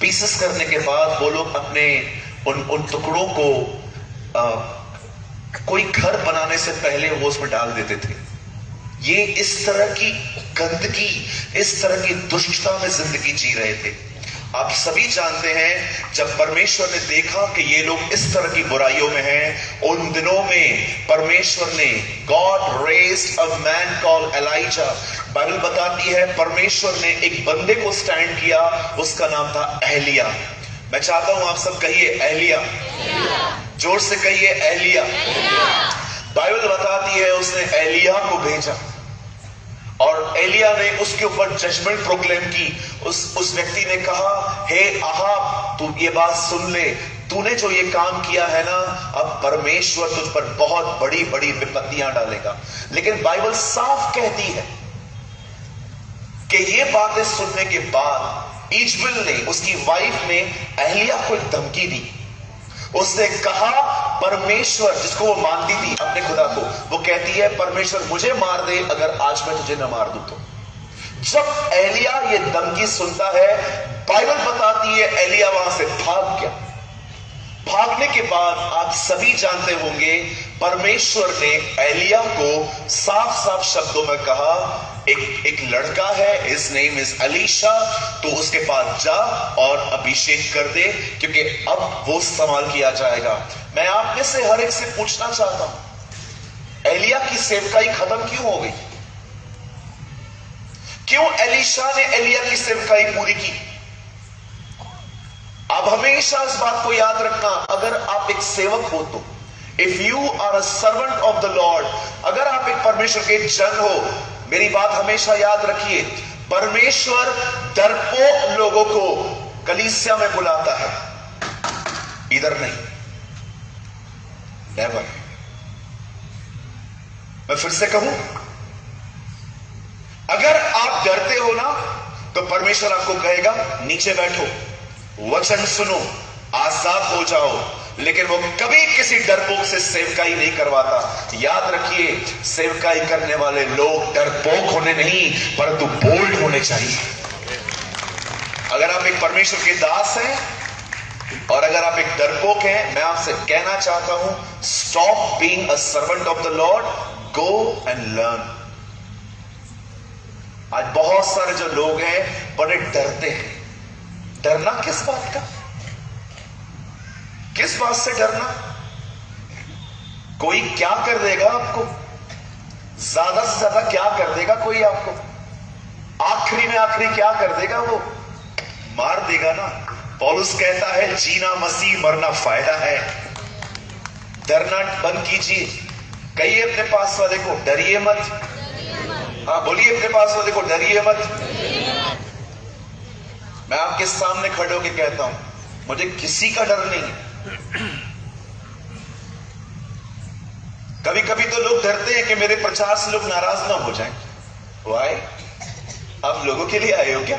पीसेस करने के बाद वो लोग अपने उन टुकड़ों को कोई घर बनाने से पहले वो उसमें डाल देते थे। ये इस तरह की गंदगी, इस तरह की दुष्टता में जिंदगी जी रहे थे। आप सभी जानते हैं जब परमेश्वर ने देखा कि ये लोग इस तरह की बुराइयों में हैं, उन दिनों में परमेश्वर ने God raised a man called Elijah. Bible बताती है परमेश्वर ने एक बंदे को स्टैंड किया, उसका नाम था एलिया। मैं चाहता हूं आप सब कहिए एलिया, जोर से कहिए एलिया। बाइबल बताती है उसने एलिया को भेजा और एलिया ने उसके ऊपर जजमेंट प्रोक्लेम की। उस व्यक्ति ने कहा, हे अहाब तू ये बात सुन ले, तूने जो ये काम किया है ना, अब परमेश्वर तुझ पर बहुत बड़ी बड़ी विपत्तियां डालेगा। लेकिन बाइबल साफ कहती है कि ये बातें सुनने के बाद इजबेल ने, उसकी वाइफ ने एलिया को एक धमकी दी। उसने कहा परमेश्वर, जिसको वो मानती थी अपने खुदा को, वो कहती है परमेश्वर मुझे मार दे अगर आज मैं तुझे न मार दूं तो। जब एलिया ये धमकी सुनता है, बाइबल बताती है एलिया वहां से भाग गया। भागने के बाद आप सभी जानते होंगे परमेश्वर ने एलिया को साफ साफ शब्दों में कहा, एक लड़का है, हिज नेम इज अलीशा, तो उसके पास जा और अभिषेक कर दे, क्योंकि अब वो इस्तेमाल किया जाएगा। मैं आप में से हर एक से पूछना चाहता हूं, एलिया की सेवकाई खत्म क्यों हो गई? क्यों एलीशा ने एलिया की सेवकाई पूरी की? आप हमेशा इस बात को याद रखना, अगर आप एक सेवक हो तो, if you are a servant of the Lord, अगर आप एक परमेश्वर के जन हो, मेरी बात हमेशा याद रखिए, परमेश्वर डरपोक लोगों को कलीसिया में बुलाता है, इधर नहीं, नेवर। मैं फिर से कहूं, अगर आप डरते हो ना तो परमेश्वर आपको कहेगा नीचे बैठो, वचन सुनो, आजाद हो जाओ, लेकिन वो कभी किसी डरपोक से सेवकाई नहीं करवाता। याद रखिए, सेवकाई करने वाले लोग डरपोक होने नहीं परंतु बोल्ड होने चाहिए। अगर आप एक परमेश्वर के दास हैं और अगर आप एक डरपोक हैं, मैं आपसे कहना चाहता हूं, stop being a servant of the Lord, go and learn. आज बहुत सारे जो लोग हैं बड़े डरते हैं। डरना किस बात का? किस बात से डरना? कोई क्या कर देगा आपको? ज्यादा से ज्यादा क्या कर देगा कोई आपको? आखिरी में आखिरी क्या कर देगा? वो मार देगा ना। पौलुस कहता है जीना मसीह, मरना फायदा है। डरना बंद कीजिए। कहिए अपने पास वाले को डरिए मत। हाँ बोलिए अपने पास वाले को डरिए मत। मैं आपके सामने खड़े होकर कहता हूं, मुझे किसी का डर नहीं है। कभी कभी तो लोग डरते हैं कि मेरे प्रचार से लोग नाराज ना हो जाएं। वाई? आप लोगों के लिए आए हो क्या?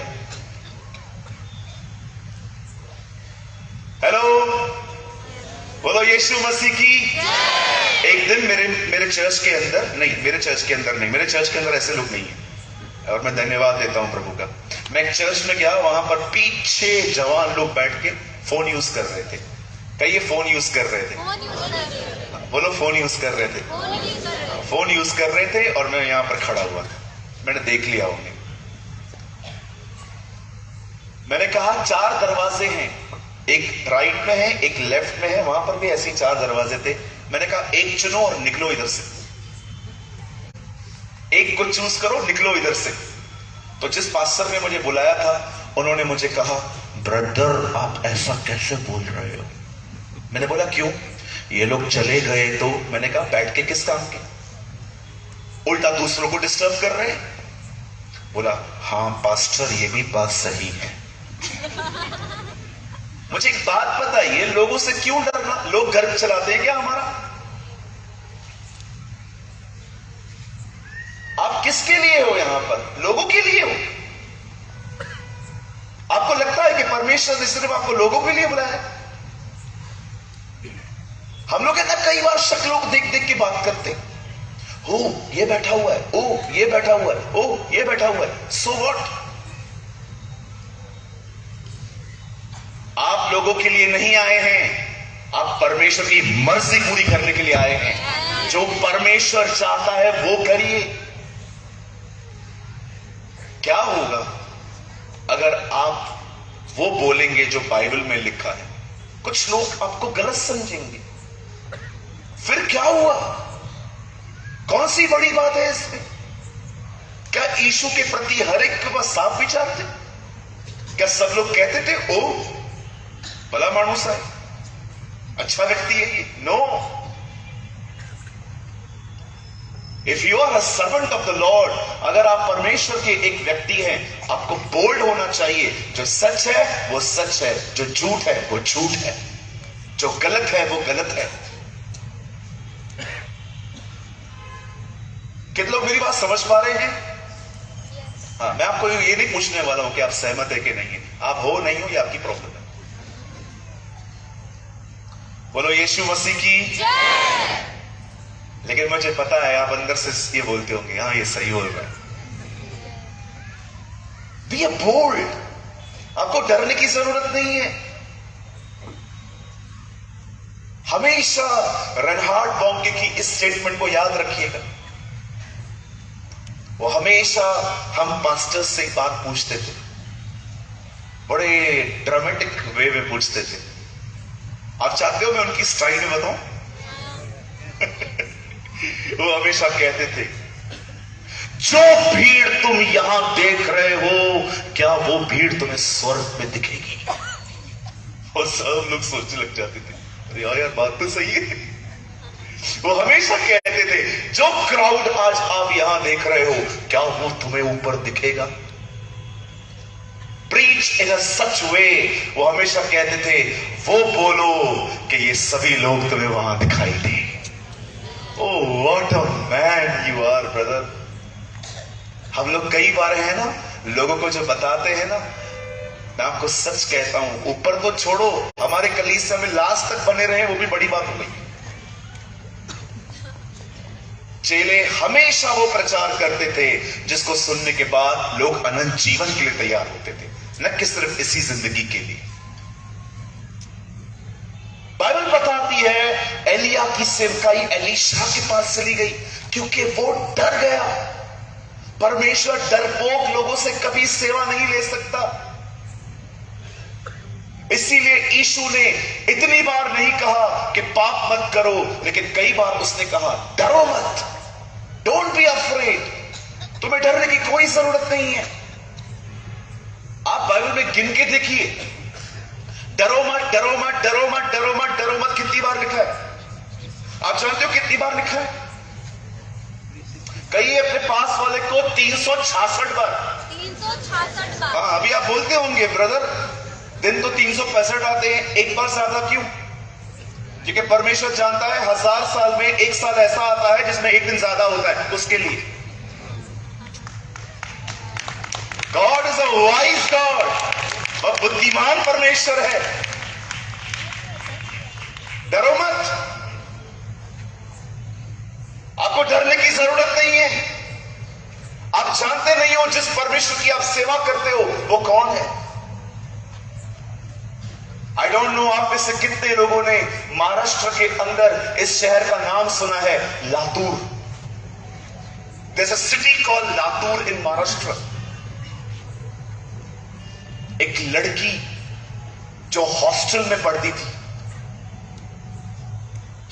हेलो, बोलो यीशु मसीह की। एक दिन मेरे चर्च के अंदर नहीं, मेरे चर्च के अंदर ऐसे लोग नहीं है और मैं धन्यवाद देता हूं प्रभु का। मैं एक चर्च में गया, वहां पर पीछे जवान लोग बैठ के फोन यूज कर रहे थे। कहिए फोन यूज कर रहे थे। बोलो फोन यूज कर रहे थे। फोन यूज कर रहे थे और मैं यहां पर खड़ा हुआ था। मैंने देख लिया उन्हें। मैंने कहा 4 दरवाजे हैं, एक राइट में है, एक लेफ्ट में है, वहां पर भी ऐसे 4 दरवाजे थे। मैंने कहा एक चुनो और निकलो इधर से, एक को चूज करो, निकलो इधर से। तो जिस पास्टर ने मुझे बुलाया था उन्होंने मुझे कहा, ब्रदर आप ऐसा कैसे बोल रहे हो? मैंने बोला क्यों? ये लोग चले गए तो? मैंने कहा बैठ के किस काम के, उल्टा दूसरों को डिस्टर्ब कर रहे हैं। बोला हां पास्टर ये भी बात सही है। मुझे एक बात बताइए, लोगों से क्यों डरना? लोग घर चलाते हैं क्या हमारा? आप किसके लिए हो यहां पर? लोगों के लिए हो। आपको लगता है कि परमेश्वर ने सिर्फ आपको लोगों के लिए बुलाया? हम लोग कहते हैं कई बार शक्लों को देख देख के बात करते, ओ ये बैठा हुआ है, ओ ये बैठा हुआ है, ओ ये बैठा हुआ है, सो व्हाट? आप लोगों के लिए नहीं आए हैं, आप परमेश्वर की मर्जी पूरी करने के लिए आए हैं। जो परमेश्वर चाहता है वो करिए। क्या होगा अगर आप वो बोलेंगे जो बाइबल में लिखा है? कुछ लोग आपको गलत समझेंगे, फिर क्या हुआ? कौन सी बड़ी बात है इसमें? क्या यीशु के प्रति हर एक के पास साफ विचार थे? क्या सब लोग कहते थे ओ भला मानुस है, अच्छा व्यक्ति है ये? No. If you are a servant of the Lord, अगर आप परमेश्वर के एक व्यक्ति हैं, आपको बोल्ड होना चाहिए। जो सच है वो सच है, जो झूठ है वो झूठ है, जो गलत है वो गलत है। कितने लोग मेरी बात समझ पा रहे हैं? हाँ, मैं आपको ये नहीं पूछने वाला हूं कि आप सहमत है कि नहीं है। आप हो नहीं हो ये आपकी प्रॉब्लम है। बोलो यीशु मसीह की जय। लेकिन मुझे पता है आप अंदर से ये बोलते होंगे, हाँ ये सही बोल रहा है। बी बोल्ड, आपको डरने की जरूरत नहीं है। हमेशा रेनहार्ड बॉन्के की इस स्टेटमेंट को याद रखिएगा। वो हमेशा हम पास्टर्स से बात पूछते थे, बड़े ड्रामेटिक वे में पूछते थे। आप चाहते हो मैं उनकी स्टाइल में बताऊं? वो हमेशा कहते थे, जो भीड़ तुम यहां देख रहे हो, क्या वो भीड़ तुम्हें स्वर्ग में दिखेगी? और सब लोग सोचने लग जाते थे, अरे यार बात तो सही है। वो हमेशा कहते थे, जो क्राउड आज आप यहां देख रहे हो, क्या वो तुम्हें ऊपर दिखेगा? प्रीच इन अ सच वे, वो हमेशा कहते थे, वो बोलो कि ये सभी लोग तुम्हें वहां दिखाई दे। Oh what a man you are brother. हम लोग कई बार है ना, लोगों को जो बताते हैं ना, मैं आपको सच कहता हूं, ऊपर तो छोड़ो, हमारे कलीसिया में लास्ट तक बने रहे वो भी बड़ी बात हो गई। चेले हमेशा वो प्रचार करते थे जिसको सुनने के बाद लोग अनंत जीवन के लिए तैयार होते थे, न कि सिर्फ इसी जिंदगी के लिए। बाइबल बताती है एलिया की सेवकाई एलीशा के पास चली गई क्योंकि वो डर गया। परमेश्वर डरपोक लोगों से कभी सेवा नहीं ले सकता। इसीलिए यीशु ने इतनी बार नहीं कहा कि पाप मत करो, लेकिन कई बार उसने कहा डरो मत, डोंट बी अफ्रेड। तुम्हें डरने की कोई जरूरत नहीं है। आप बाइबल में गिन के देखिए, डरो मत, डरो मत, डरो मत, डरो मत, डरो मत कितनी बार लिखा है? आप जानते हो कितनी बार लिखा है? कहिए अपने पास वाले को 366 बार। 366 बार। हाँ, अभी आप बोलते होंगे ब्रदर दिन तो 365 आते हैं, एक बार ज्यादा क्यों? क्योंकि परमेश्वर जानता है 1000 साल में एक साल ऐसा आता है जिसमें एक दिन ज्यादा होता है उसके लिए। God is a wise God, और बुद्धिमान परमेश्वर है। डरो मत, आपको डरने की जरूरत नहीं है। आप जानते नहीं हो जिस परमेश्वर की आप सेवा करते हो वो कौन है। आई डोंट नो आप में से कितने लोगों ने महाराष्ट्र के अंदर इस शहर का नाम सुना है, Latur. There's a city called Latur in Maharashtra. एक लड़की जो हॉस्टल में पढ़ती थी,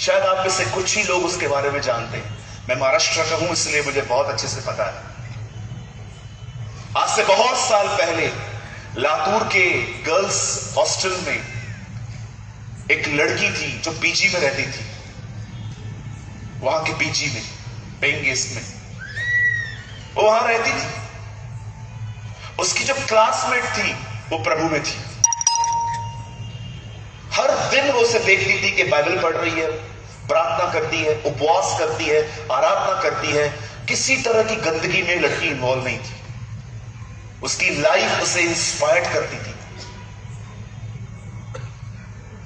शायद आप में से कुछ ही लोग उसके बारे में जानते हैं। मैं महाराष्ट्र का हूं, इसलिए मुझे बहुत अच्छे से पता है। आज से बहुत साल पहले लातूर के गर्ल्स हॉस्टल में एक लड़की थी जो पीजी में रहती थी। वहां के पीजी में, पेइंग गेस्ट में वो वहां रहती थी। उसकी जो क्लासमेट थी वो प्रभु में थी। हर दिन वो उसे देखती थी कि बाइबल पढ़ रही है, प्रार्थना करती है, उपवास करती है, आराधना करती है। किसी तरह की गंदगी में लड़की इन्वॉल्व नहीं थी। उसकी लाइफ उसे इंस्पायर्ड करती थी।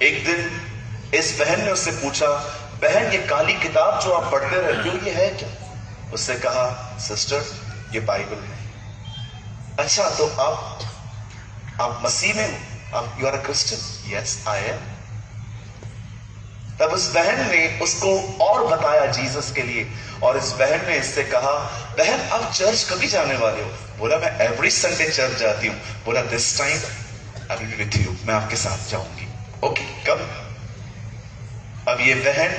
एक दिन इस बहन ने उससे पूछा, बहन ये काली किताब जो आप पढ़ते रहते हो ये है क्या? उसने कहा, सिस्टर ये बाइबल है। अच्छा तो आप मसीह में हो? आप you are a Christian? Yes I am. तब उस बहन ने उसको और बताया जीसस के लिए, और इस बहन ने इससे कहा, बहन आप चर्च कभी जाने वाले हो? बोला मैं एवरी संडे चर्च जाती हूं। बोला this time I will be with you, मैं आपके साथ जाऊंगी। ओके कब? अब ये बहन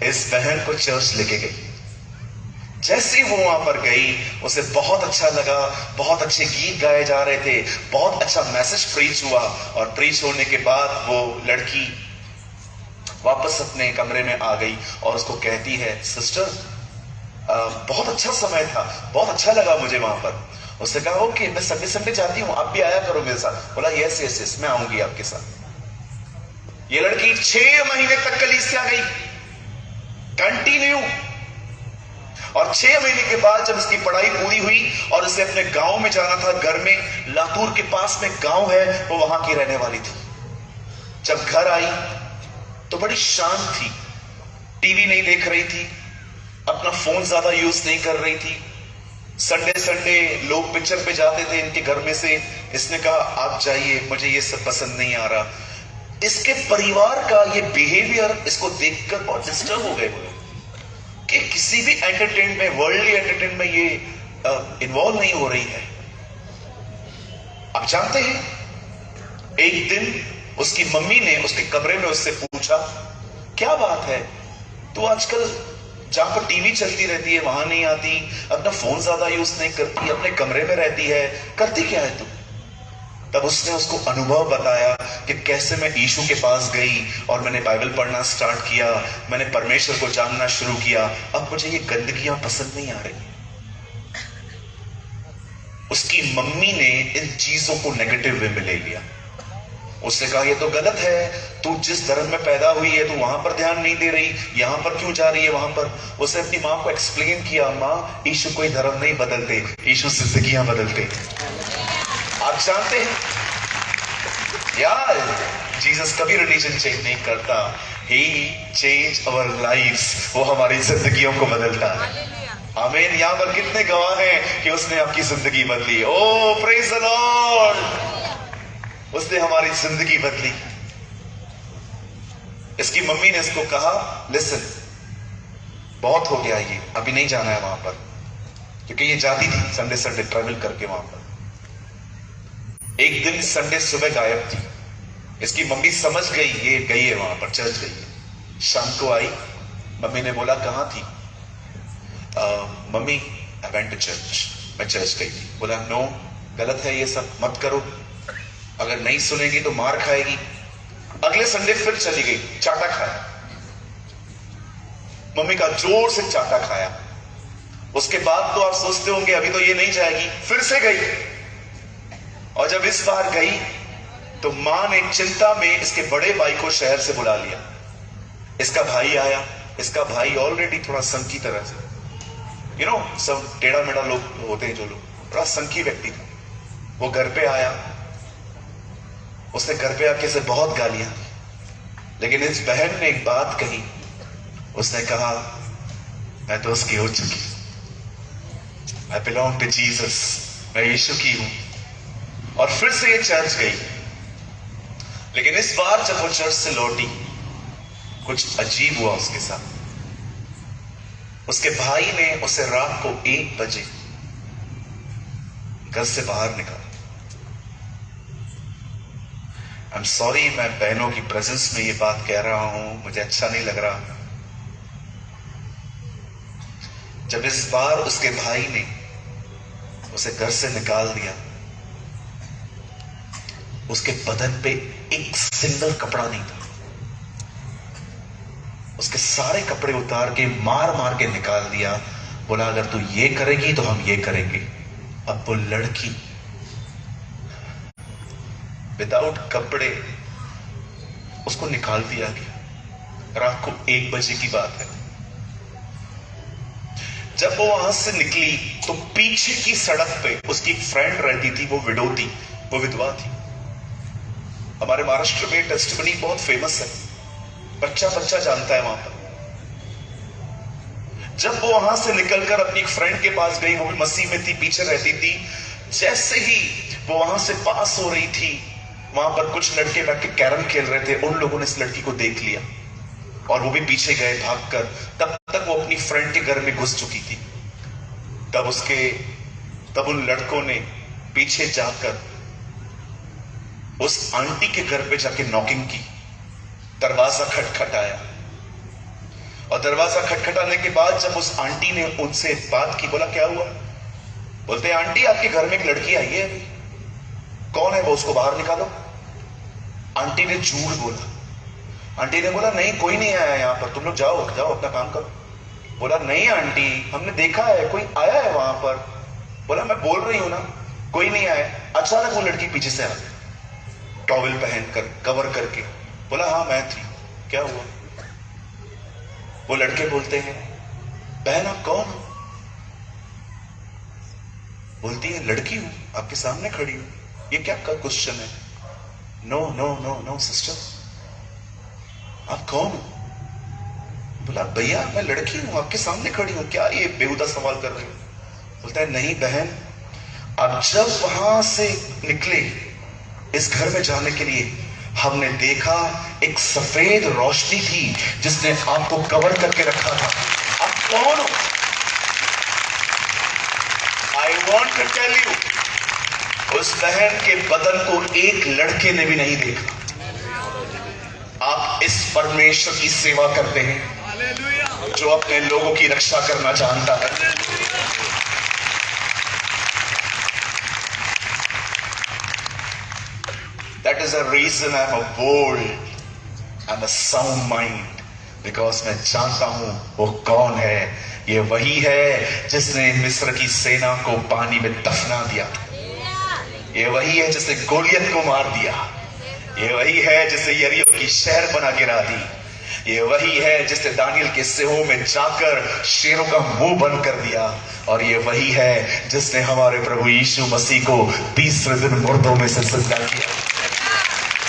इस बहन को चर्च लेके गई। जैसे वो वहां पर गई उसे बहुत अच्छा लगा, बहुत अच्छे गीत गाए जा रहे थे, बहुत अच्छा मैसेज प्रीच हुआ, और प्रीच होने के बाद वो लड़की वापस अपने कमरे में आ गई और उसको कहती है, सिस्टर बहुत अच्छा समय था, बहुत अच्छा लगा मुझे वहां पर। उसने कहा ओके मैं संडे संडे जाती हूँ, आप भी आया करो मेरे साथ। बोला यस यस यस मैं आऊंगी आपके साथ। ये लड़की 6 महीने तक कलीसिया गई कंटिन्यू, और 6 महीने के बाद जब इसकी पढ़ाई पूरी हुई और इसे अपने गांव में जाना था, घर में लातूर के पास में गांव है, वो वहां की रहने वाली थी। जब घर आई तो बड़ी शांत थी, टीवी नहीं देख रही थी, अपना फोन ज्यादा यूज नहीं कर रही थी। संडे संडे लोग पिक्चर पे जाते थे इनके घर में से। इसने कहा आप जाइए, मुझे ये सब पसंद नहीं आ रहा। इसके परिवार का ये बिहेवियर इसको देखकर बहुत डिस्टर्ब हो गए कि किसी भी एंटरटेनमेंट में, वर्ल्डली एंटरटेनमेंट में ये इन्वॉल्व नहीं हो रही है। आप जानते हैं एक दिन उसकी मम्मी ने उसके कमरे में उससे पूछा, क्या बात है तू आजकल जहां पर टीवी चलती रहती है वहां नहीं आती, अपना फोन ज्यादा यूज नहीं करती, अपने कमरे में रहती है, करती क्या है तू? तब उसने उसको अनुभव बताया कि कैसे मैं यीशु के पास गई और मैंने बाइबल पढ़ना स्टार्ट किया, मैंने परमेश्वर को जानना शुरू किया, अब मुझे ये गंदगियां पसंद नहीं आ रही। उसकी मम्मी ने इन चीजों को नेगेटिव वे में ले लिया। उसने कहा ये तो गलत है, तू जिस धर्म में पैदा हुई है तू वहां पर ध्यान नहीं दे रही, यहां पर क्यों जा रही है वहां पर। उसने अपनी मां को एक्सप्लेन किया, मां यीशु कोई धर्म नहीं बदलते, यीशु जिंदगियां बदलते। आप जानते हैं यार, जीसस कभी रिलीजन चेंज नहीं करता, ही चेंज अवर लाइव्स, वो हमारी जिंदगियों को बदलता है। आमीन। यहां पर कितने गवाह हैं कि उसने आपकी जिंदगी बदली? ओ प्रेज द लॉर्ड, उसने हमारी जिंदगी बदली। इसकी मम्मी ने इसको कहा, लिसन बहुत हो गया, ये अभी नहीं जाना है वहां पर, क्योंकि ये जाती थी संडे संडे ट्रैवल करके वहां पर। एक दिन संडे सुबह गायब थी। इसकी मम्मी समझ गई ये गई है वहां पर, चर्च गई है। शाम को आई, मम्मी ने बोला कहां थी? Mummy I went to church, मैं चर्च गई थी। बोला नो, गलत है ये सब, मत करो, अगर नहीं सुनेगी तो मार खाएगी। अगले संडे फिर चली गई, चाटा खाया, मम्मी का जोर से चाटा खाया। उसके बाद तो आप सोचते होंगे अभी तो ये नहीं जाएगी, फिर से गई। और जब इस बार गई तो मां ने चिंता में इसके बड़े भाई को शहर से बुला लिया। इसका भाई आया, इसका भाई ऑलरेडी थोड़ा संकी तरह से, यू नो सब टेढ़ा मेढ़ा लोग होते हैं जो लोग, थोड़ा संकी व्यक्ति था। वो घर पे आया, उसने घर पे आके से बहुत गालियां, लेकिन इस बहन ने एक बात कही। उसने कहा मैं तो उसकी हो चुकी, आई बिलोंग टू जीसस, मैं यीशु की हूं। और फिर से ये चर्च गई, लेकिन इस बार जब वो चर्च से लौटी कुछ अजीब हुआ उसके साथ। उसके भाई ने उसे रात को 1 बजे घर से बाहर निकाला। आई एम सॉरी, मैं बहनों की प्रेजेंस में ये बात कह रहा हूं, मुझे अच्छा नहीं लग रहा, जब इस बार उसके भाई ने उसे घर से निकाल दिया, उसके बदन पे एक सिंगल कपड़ा नहीं था। उसके सारे कपड़े उतार के मार मार के निकाल दिया। बोला अगर तू ये करेगी तो हम ये करेंगे। अब वो लड़की विदाउट कपड़े उसको निकाल दिया गया। रात को 1 बजे की बात है। जब वो वहां से निकली तो पीछे की सड़क पे उसकी एक फ्रेंड रहती थी, वो विडो थी, वो विधवा थी। हमारे महाराष्ट्र में टेस्टिमनी बहुत फेमस है, बच्चा बच्चा जानता है वहां पर। जब वो वहां से निकलकर अपनी एक फ्रेंड के पास गई, वो भी मसीह में थी, पीछे रहती थी। जैसे ही वो वहां से पास हो रही थी, वहां पर कुछ लड़के बैठ के कैरम खेल रहे थे। उन लोगों ने इस लड़की को देख लिया और वो भी पीछे गए भागकर। तब तक वो अपनी फ्रेंड के घर में घुस चुकी थी। तब उन लड़कों ने पीछे जाकर उस आंटी के घर पे जाके नॉकिंग की, दरवाजा खटखटाया। और दरवाजा खटखटाने के बाद जब उस आंटी ने उनसे बात की, बोला क्या हुआ? बोलते आंटी आपके घर में एक लड़की आई है, कौन है वो, उसको बाहर निकालो। आंटी ने झूठ बोला। आंटी ने बोला नहीं कोई नहीं आया यहां पर, तुम लोग जाओ जाओ अपना काम करो। बोला नहीं आंटी हमने देखा है, कोई आया है वहां पर। बोला मैं बोल रही हूं ना कोई नहीं आया। अचानक वो लड़की पीछे से आ गई, टॉवेल पहनकर, कवर करके। बोला हाँ मैं थी, क्या हुआ? वो लड़के बोलते हैं बहन आप कौन हो? बोलती है लड़की हूं, आपके सामने खड़ी हूं। ये क्या क्वेश्चन है? No no no no sister, आप कौन हो? बोला भैया मैं लड़की हूं, आपके सामने खड़ी हूं, क्या ये बेहुदा सवाल कर रही हो? बोलता है नहीं बहन, अब जब वहां से निकले इस घर में जाने के लिए, हमने देखा एक सफेद रोशनी थी जिसने आपको कवर करके रखा था। आप कौन हो? I want to tell you, उस बहन के बदन को एक लड़के ने भी नहीं देखा। आप इस परमेश्वर की सेवा करते हैं जो अपने लोगों की रक्षा करना जानता है। That is the reason I'm a bold and a sound mind, because मैं जानता हूं वो कौन है। ये वही है जिसने मिस्र की सेना को पानी में दफना दिया। ये वही है जिसने गोलियत को मार दिया। ये वही है जिसने यरीहो की शहर बना गिरा दी। ये वही है जिसने दानियल के सिंहों में जाकर शेरों का मुंह बंद कर दिया। और ये वही है जिसने हमारे प्रभु यीशु मसीह को 30वें दिन मुर्दों में से जिंदा किया।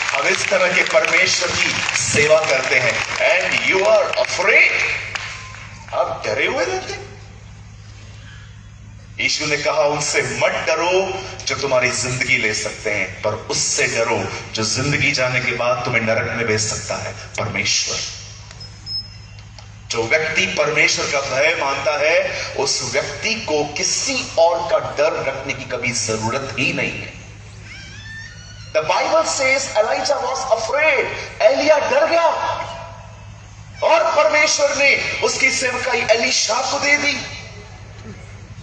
हम इस तरह के परमेश्वर की सेवा करते हैं। एंड यू आर अफ्रेड, आप डरे हुए रहते। यीशु ने कहा उनसे मत डरो जो तुम्हारी जिंदगी ले सकते हैं, पर उससे डरो जो जिंदगी जाने के बाद तुम्हें नरक में भेज सकता है, परमेश्वर। जो व्यक्ति परमेश्वर का भय मानता है उस व्यक्ति को किसी और का डर रखने की कभी जरूरत ही नहीं है। The Bible says Elijah was afraid. Elia डर गया और परमेश्वर ने उसकी सेवकाई एलीशा को दे दी।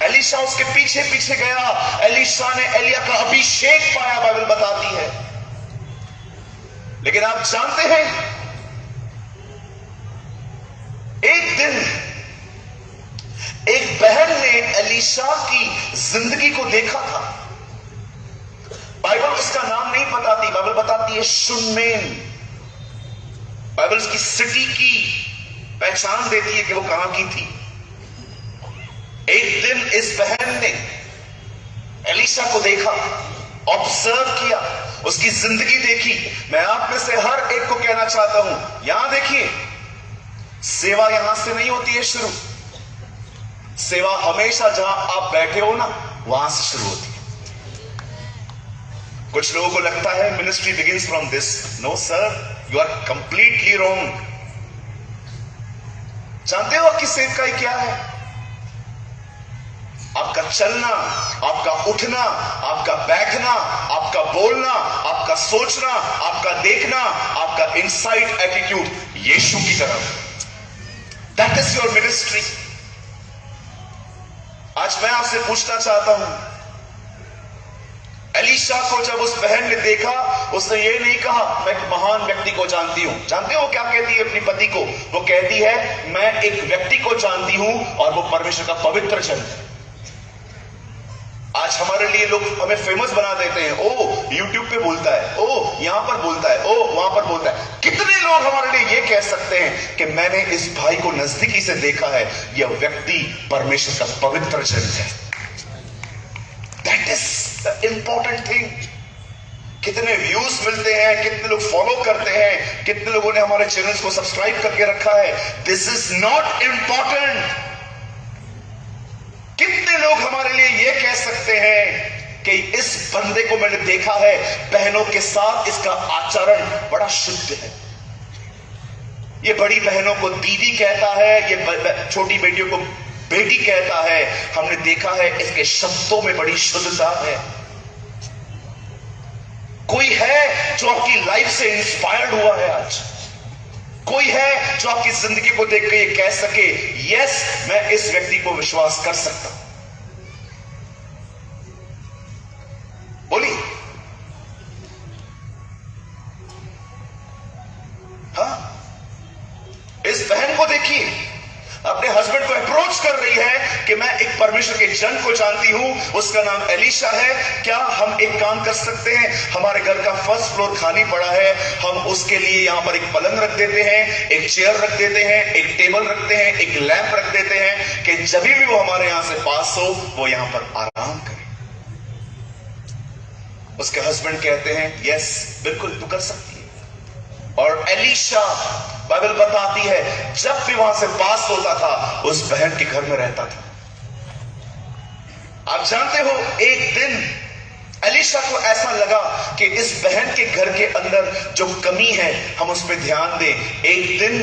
एलीशा उसके पीछे पीछे गया। एलीशा ने एलिया का अभिषेक पाया, बाइबल बताती है। लेकिन आप जानते हैं एक दिन एक बहन ने एलीशा की जिंदगी को देखा था। बाइबल उसका नाम नहीं बताती, बाइबल बताती है शुनमेन। बाइबल उसकी सिटी की पहचान देती है कि वो कहां की थी। एक दिन इस बहन ने एलीशा को देखा, ऑब्जर्व किया, उसकी जिंदगी देखी। मैं आप में से हर एक को कहना चाहता हूं, यहां देखिए, सेवा यहां से नहीं होती है शुरू। सेवा हमेशा जहां आप बैठे हो ना, वहां से शुरू होती है। कुछ लोगों को लगता है ministry begins from this. No sir, you are completely wrong. जानते हो आपकी सेवकाई क्या है? आपका चलना, आपका उठना, आपका बैठना, आपका बोलना, आपका सोचना, आपका देखना, आपका इनसाइड एटीट्यूड यीशु की तरफ। That is your ministry. आपसे पूछना चाहता हूं, एलीशा को जब उस बहन ने देखा, उसने ये नहीं कहा मैं एक महान व्यक्ति को जानती हूं। जानते हो क्या कहती है अपने पति को? वो कहती है मैं एक व्यक्ति को जानती हूं और वो परमेश्वर का पवित्र जन है। आज हमारे लिए लोग हमें फेमस बना देते हैं, ओ यूट्यूब पे बोलता है, ओ यहां पर बोलता है, ओ वहां पर बोलता है। कितने लोग हमारे लिए ये कह सकते हैं कि मैंने इस भाई को नजदीकी से देखा है, यह व्यक्ति परमेश्वर का पवित्र जन है। That is the important thing. कितने व्यूज मिलते हैं, कितने लोग फॉलो करते हैं, कितने लोगों ने हमारे चैनल्स को सब्सक्राइब करके रखा है, दिस इज नॉट इंपॉर्टेंट। कितने लोग हमारे लिए यह कह सकते हैं कि इस बंदे को मैंने देखा है, बहनों के साथ इसका आचरण बड़ा शुद्ध है। ये बड़ी बहनों को दीदी कहता है, ये छोटी बेटियों को बेटी कहता है। हमने देखा है इसके शब्दों में बड़ी शुद्धता है। कोई है जो आपकी लाइफ से इंस्पायर्ड हुआ है आज? कोई है जो आपकी जिंदगी को देख के ये कह सके यस मैं इस व्यक्ति को विश्वास कर सकता हूं? बोलिए। हाँ, इस बहन को देखिए, अपने हस्बैंड को अप्रोच कर रही है कि मैं एक परमेश्वर के जन को जानती हूं, उसका नाम एलीशा है। क्या हम एक काम कर सकते हैं? हमारे घर का फर्स्ट फ्लोर खाली पड़ा है, हम उसके लिए यहां पर एक पलंग रख देते हैं, एक चेयर रख देते हैं, एक टेबल रखते हैं, एक लैंप रख देते हैं कि जब भी वो हमारे यहां से पास हो वो यहां पर आराम करे। उसके हस्बैंड कहते हैं यस बिल्कुल तू कर सकती है। और एलीशा, बाइबल बताती है, जब भी वहां से पास होता था उस बहन के घर में रहता था। आप जानते हो, एक दिन एलीशा को ऐसा लगा कि इस बहन के घर के अंदर जो कमी है हम उस पर ध्यान दें। एक दिन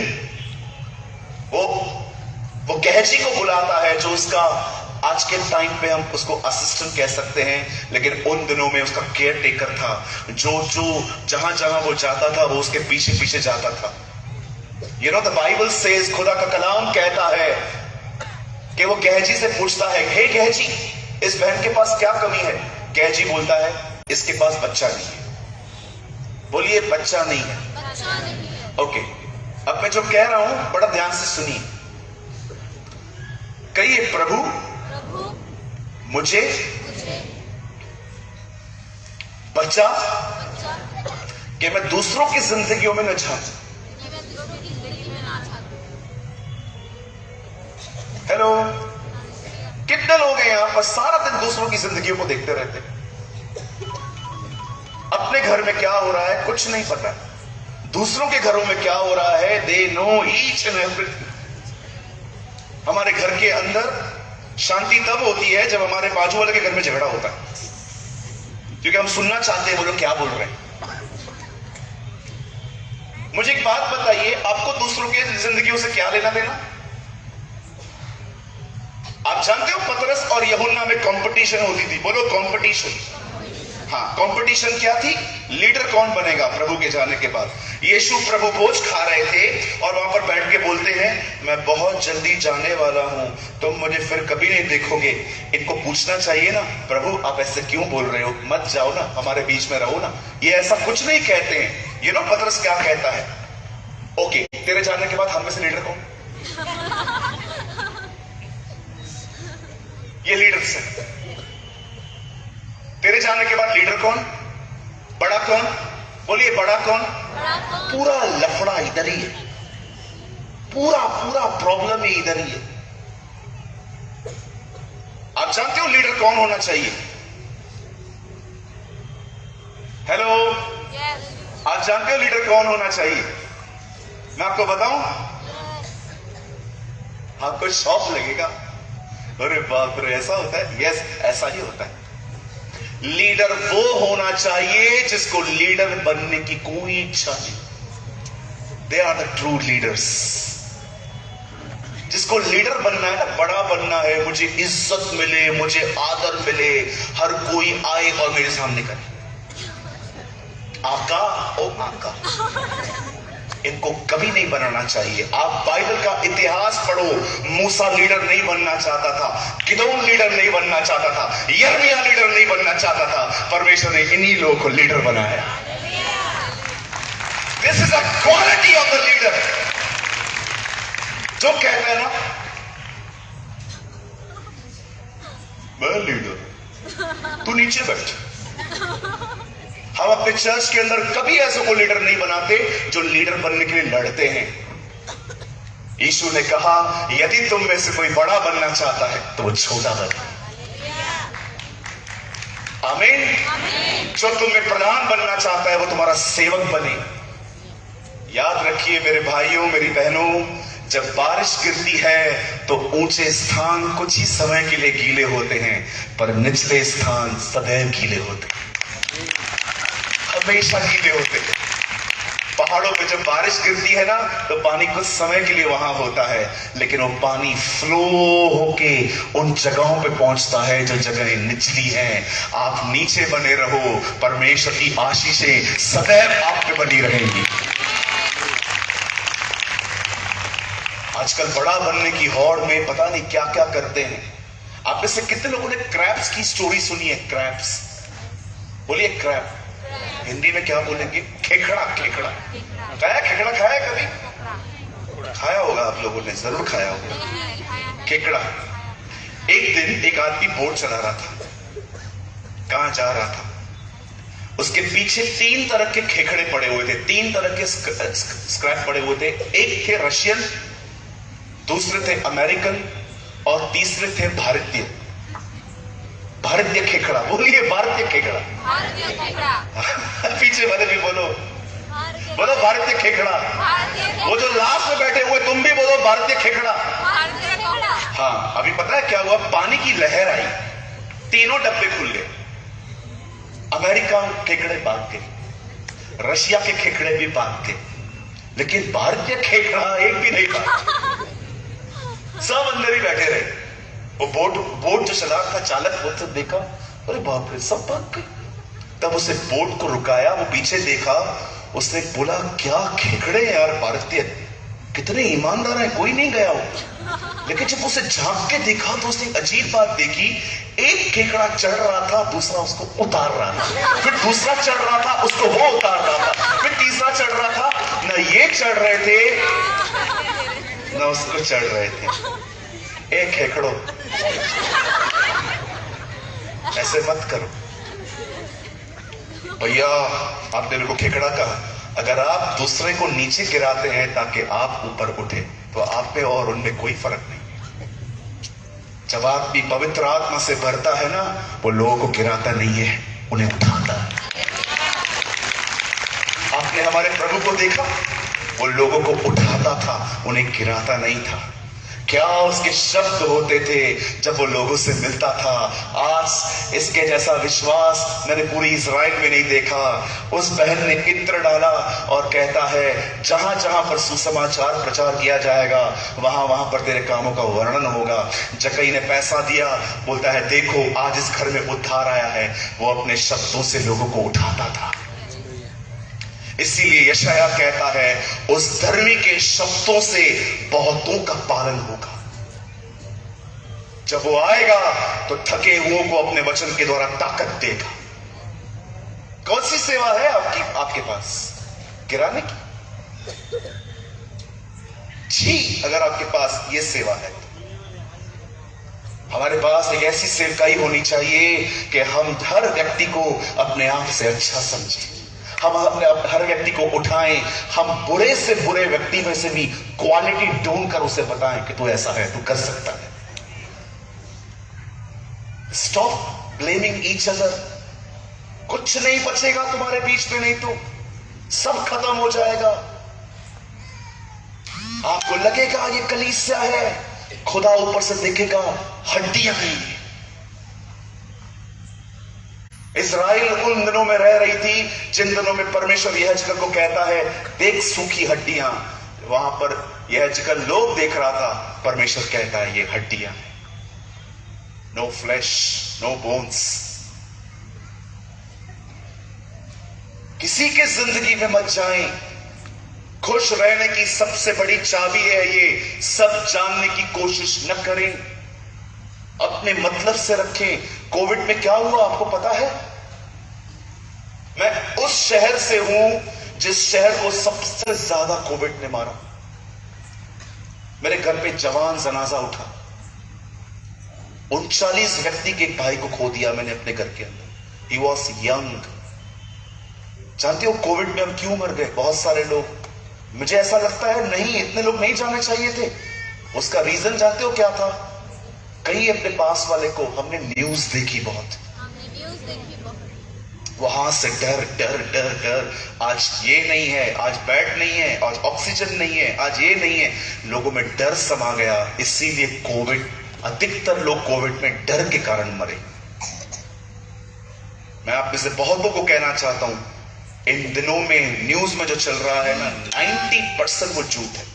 वो गहजी को बुलाता है, जो उसका आज के टाइम पे हम उसको असिस्टेंट कह सकते हैं, लेकिन उन दिनों में उसका केयर टेकर था, जो जहां जहां वो जाता था वो उसके पीछे पीछे जाता था। You know the Bible says, खुदा का कलाम कहता है कि वो गहजी से पूछता है, हे गहजी इस बहन के पास क्या कमी है? गहजी बोलता है इसके पास बच्चा नहीं है। बोलिए बच्चा नहीं है। ओके, अब मैं जो कह रहा हूं बड़ा ध्यान से सुनिए। कहिए प्रभु मुझे बच्चा कि मैं दूसरों की जिंदगियों में न झांकूं। हेलो, कितने लोग हैं यहां पर सारा दिन दूसरों की जिंदगियों को देखते रहते हैं? अपने घर में क्या हो रहा है कुछ नहीं पता, दूसरों के घरों में क्या हो रहा है they know each and everything. हमारे घर के अंदर शांति तब होती है जब हमारे बाजू वाले के घर में झगड़ा होता है, क्योंकि हम सुनना चाहते हैं वो लोग क्या बोल रहे हैं। मुझे एक बात बताइए, आपको दूसरों की जिंदगियों से क्या लेना देना? आप जानते हो पतरस और यूहन्ना में कंपटीशन होती थी। बोलो कंपटीशन। हाँ, कंपटीशन क्या थी? लीडर कौन बनेगा प्रभु के जाने के बाद। यीशु प्रभु भोज खा रहे थे और वहां पर बैठ के बोलते हैं मैं बहुत जल्दी जाने वाला हूं, तुम मुझे फिर कभी नहीं देखोगे। इनको पूछना चाहिए ना, प्रभु आप ऐसे क्यों बोल रहे हो, मत जाओ ना, हमारे बीच में रहो ना। ये ऐसा कुछ नहीं कहते हैं। यू नो पतरस क्या कहता है? ओके, तेरे जाने के बाद हम में से लीडर कौन? ये लीडर से तेरे जाने के बाद लीडर कौन? बड़ा कौन? बोलिए बड़ा कौन? पूरा लफड़ा इधर ही है, पूरा प्रॉब्लम ही इधर ही है। आप जानते हो लीडर कौन होना चाहिए? हेलो, आप जानते हो लीडर कौन होना चाहिए? मैं आपको बताऊं, आपको शौक लगेगा, अरे बाप रे ऐसा होता है। यस, ऐसा ही होता है। लीडर वो होना चाहिए जिसको लीडर बनने की कोई इच्छा नहीं। They are the true leaders. जिसको लीडर बनना है ना, बड़ा बनना है, मुझे इज्जत मिले, मुझे आदर मिले, हर कोई आए और मेरे सामने करे आका ओ आका। इनको कभी नहीं बनाना चाहिए। आप बाइबल का इतिहास पढ़ो, मूसा लीडर नहीं बनना चाहता था, गिदोन लीडर नहीं बनना चाहता था, यिर्मयाह लीडर नहीं बनना चाहता था, परमेश्वर ने इन्हीं लोगों को लीडर बनाया। This is a quality of the leader. जो कहता है ना मैं लीडर, तू नीचे बैठ। हम अपने चर्च के अंदर कभी ऐसे को लीडर नहीं बनाते जो लीडर बनने के लिए लड़ते हैं। यीशु ने कहा यदि तुम में से कोई बड़ा बनना चाहता है तो वो छोटा बने। आमीन। जो तुम में प्रधान बनना चाहता है वो तुम्हारा सेवक बने। याद रखिए मेरे भाइयों, मेरी बहनों, जब बारिश गिरती है तो ऊंचे स्थान कुछ ही समय के लिए गीले होते हैं, पर निचले स्थान सदैव गीले होते हैं, हमेशा गीले होते हैं। पहाड़ों पे जब बारिश गिरती है ना तो पानी कुछ समय के लिए वहां होता है, लेकिन वो पानी फ्लो होके उन जगहों पे पहुंचता है जो जगहें निचली हैं। आप नीचे बने रहो, परमेश्वर की आशीषें सदैव आप पे बनी रहेंगी। आजकल बड़ा बनने की होड़ में पता नहीं क्या क्या करते हैं। आप में से कितने लोगों ने क्रैब्स की स्टोरी सुनी है? क्रैब्स बोलिए। क्रैब हिंदी में क्या बोलेंगे? खेखड़ा। खेखड़ा खाया? खेखड़ा खाया है कभी? खाया होगा, आप लोगों ने जरूर खाया होगा खेखड़ा। एक दिन एक आदमी बोट चला रहा था, कहां जा रहा था, उसके पीछे 3 तरह के खेखड़े पड़े हुए थे, 3 तरह के स्क्रैप पड़े हुए थे। एक थे रशियन, दूसरे थे अमेरिकन और तीसरे थे भारतीय। भारतीय खेखड़ा बोलिए। भारतीय खेखड़ा। पीछे वाले भी बोलो, बोलो भारतीय खेखड़ा। वो जो लास्ट में बैठे हुए तुम भी बोलो भारतीय खेखड़ा। हाँ, अभी पता है क्या हुआ? पानी की लहर आई, तीनों डब्बे खुल गए। अमेरिका खेखड़े भाग गए, रशिया के खेखड़े भी भाग गए, लेकिन भारतीय खेखड़ा एक भी नहीं भागा। सब अंदर ही बैठे रहे। वो बोट जो चला था, चालक वो तो देखा, अरे बाप रे, सब भाग गए। तब उसे बोट को रुकाया, वो पीछे देखा, उसने बोला क्या खेखड़े यार भारतीय, कितने ईमानदार हैं, कोई नहीं गया हो। लेकिन जब उसे झांक के देखा तो उसने अजीब बात देखी, एक खेखड़ा चढ़ रहा था, दूसरा उसको उतार रहा था, फिर दूसरा चढ़ रहा था, उसको वो उतार रहा था, फिर तीसरा चढ़ रहा था। न ये चढ़ रहे थे न उसको चढ़ रहे थे। एक खेखड़ो, ऐसे मत करो भैया। आपने मेरे को खेखड़ा कहा। अगर आप दूसरे को नीचे गिराते हैं ताकि आप ऊपर उठे तो आप पे और उनमें कोई फर्क नहीं। जब आप भी पवित्र आत्मा से भरता है ना, वो लोगों को गिराता नहीं है, उन्हें उठाता है। आपने हमारे प्रभु को देखा, वो लोगों को उठाता था, उन्हें गिराता नहीं था। क्या उसके शब्द होते थे जब वो लोगों से मिलता था। आज इसके जैसा विश्वास मैंने पूरी इजराइल में नहीं देखा। उस बहन ने इत्र डाला और कहता है जहां जहां पर सुसमाचार प्रचार किया जाएगा वहां वहां पर तेरे कामों का वर्णन होगा। जकई ने पैसा दिया, बोलता है देखो आज इस घर में उद्धार आया है। वो अपने शब्दों से लोगों को उठाता था। इसीलिए यशाया कहता है उस धर्मी के शब्दों से बहुतों का पालन होगा। जब वो आएगा तो थके हुओं को अपने वचन के द्वारा ताकत देगा। कौन सी सेवा है आपके पास? गिराने की? जी, अगर आपके पास ये सेवा है तो हमारे पास एक ऐसी सेवकाई होनी चाहिए कि हम हर व्यक्ति को अपने आप से अच्छा समझें, हम अपने हर व्यक्ति को उठाएं, हम बुरे से बुरे व्यक्ति में से भी क्वालिटी ढूंढ कर उसे बताएं कि तू ऐसा है, तू कर सकता है। Stop blaming each other. कुछ नहीं बचेगा तुम्हारे बीच में, नहीं तो सब खत्म हो जाएगा। आपको लगेगा ये कलीसिया है, खुदा ऊपर से देखेगा हड्डियां नहीं। इस्राएल उन दिनों में रह रही थी जिन दिनों में परमेश्वर यहोशू को कहता है देख सूखी हड्डियां। वहां पर यहोशू लोग देख रहा था, परमेश्वर कहता है ये हड्डियां, नो फ्लैश नो बोन्स। किसी के जिंदगी में मत जाएं खुश रहने की सबसे बड़ी चाबी है ये, सब जानने की कोशिश न करें, अपने मतलब से रखें। कोविड में क्या हुआ आपको पता है? मैं उस शहर से हूं जिस शहर को सबसे ज्यादा कोविड ने मारा। मेरे घर पे जवान जनाजा उठा, 39 व्यक्ति के एक भाई को खो दिया मैंने अपने घर के अंदर। He was young. जानते हो कोविड में हम क्यों मर गए? बहुत सारे लोग, मुझे ऐसा लगता है नहीं, इतने लोग नहीं जाने चाहिए थे। उसका रीजन जानते हो क्या था? कहीं अपने पास वाले को हमने न्यूज देखी बहुत, वहां से डर डर डर डर, आज ये नहीं है, आज बेड नहीं है, आज ऑक्सीजन नहीं है, आज ये नहीं है, लोगों में डर समा गया। इसीलिए कोविड, अधिकतर लोग कोविड में डर के कारण मरे। मैं आप में से बहुतों को कहना चाहता हूं, इन दिनों में न्यूज में जो चल रहा है ना, 90% वो झूठ है,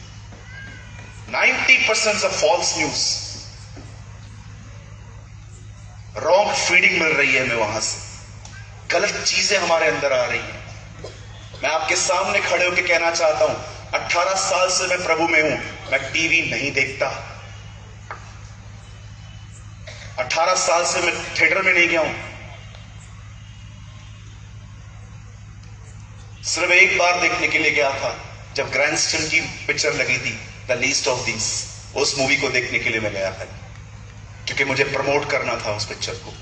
90% फॉल्स न्यूज, रॉन्ग फीडिंग मिल रही है हमें, वहां से गलत चीजें हमारे अंदर आ रही हैं। मैं आपके सामने खड़े होकर कहना चाहता हूं, 18 साल से मैं प्रभु में हूं, मैं टीवी नहीं देखता। 18 साल से मैं थिएटर में नहीं गया हूं। सिर्फ एक बार देखने के लिए गया था, जब ग्रैंडस्टन की पिक्चर लगी थी, द लीस्ट ऑफ दीस, उस मूवी को देखने के लिए मैं गया था, क्योंकि मुझे प्रमोट करना था उस पिक्चर को,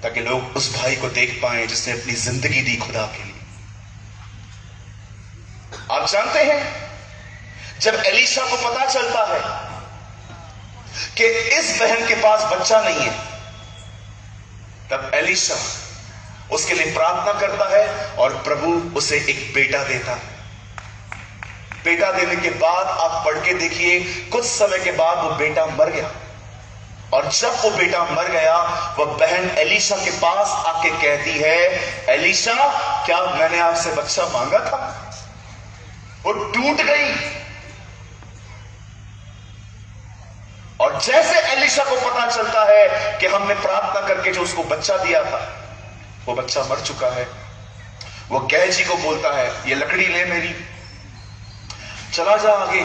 ताकि लोग उस भाई को देख पाए जिसने अपनी जिंदगी दी खुदा के लिए। आप जानते हैं, जब एलीशा को पता चलता है कि इस बहन के पास बच्चा नहीं है, तब एलीशा उसके लिए प्रार्थना करता है और प्रभु उसे एक बेटा देता है। बेटा देने के बाद आप पढ़ के देखिए, कुछ समय के बाद वो बेटा मर गया, और जब वो बेटा मर गया, वह बहन एलीशा के पास आके कहती है, एलीशा क्या मैंने आपसे बच्चा मांगा था? वो टूट गई। और जैसे एलीशा को पता चलता है कि हमने प्रार्थना करके जो उसको बच्चा दिया था, वो बच्चा मर चुका है, वो गेहजी को बोलता है, ये लकड़ी ले मेरी, चला जा आगे,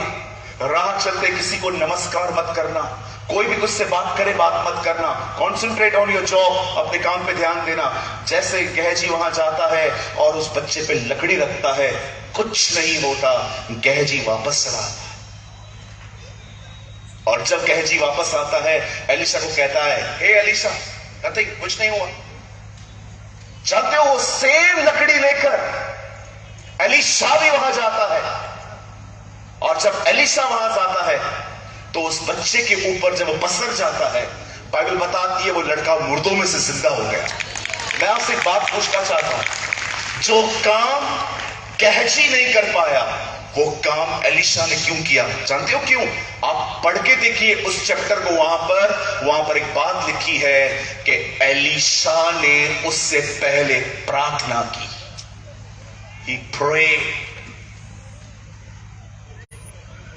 राह चलते किसी को नमस्कार मत करना, कोई भी तुझसे बात करे बात मत करना, कॉन्सेंट्रेट ऑन योर जॉब, अपने काम पे ध्यान देना। जैसे गेहजी वहां जाता है और उस बच्चे पे लकड़ी रखता है, कुछ नहीं होता, गेहजी वापस चला आता है। और जब गेहजी वापस आता है, एलीशा को कहता है, हे एलीशा, नथिंग, कुछ नहीं हुआ। जानते हो, वो सेम लकड़ी लेकर एलीशा भी वहां जाता है, और जब एलीशा वहां जाता है तो उस बच्चे के ऊपर जब वो पसर जाता है, बाइबल बताती है वो लड़का मुर्दों में से जिंदा हो गया। मैं आपसे एक बात पूछना चाहता हूं, जो काम गेहजी नहीं कर पाया, वो काम एलीशा ने क्यों किया? जानते हो क्यों? आप पढ़ के देखिए उस चैप्टर को, वहां पर एक बात लिखी है कि एलीशा ने उससे पहले प्रार्थना की। He prayed।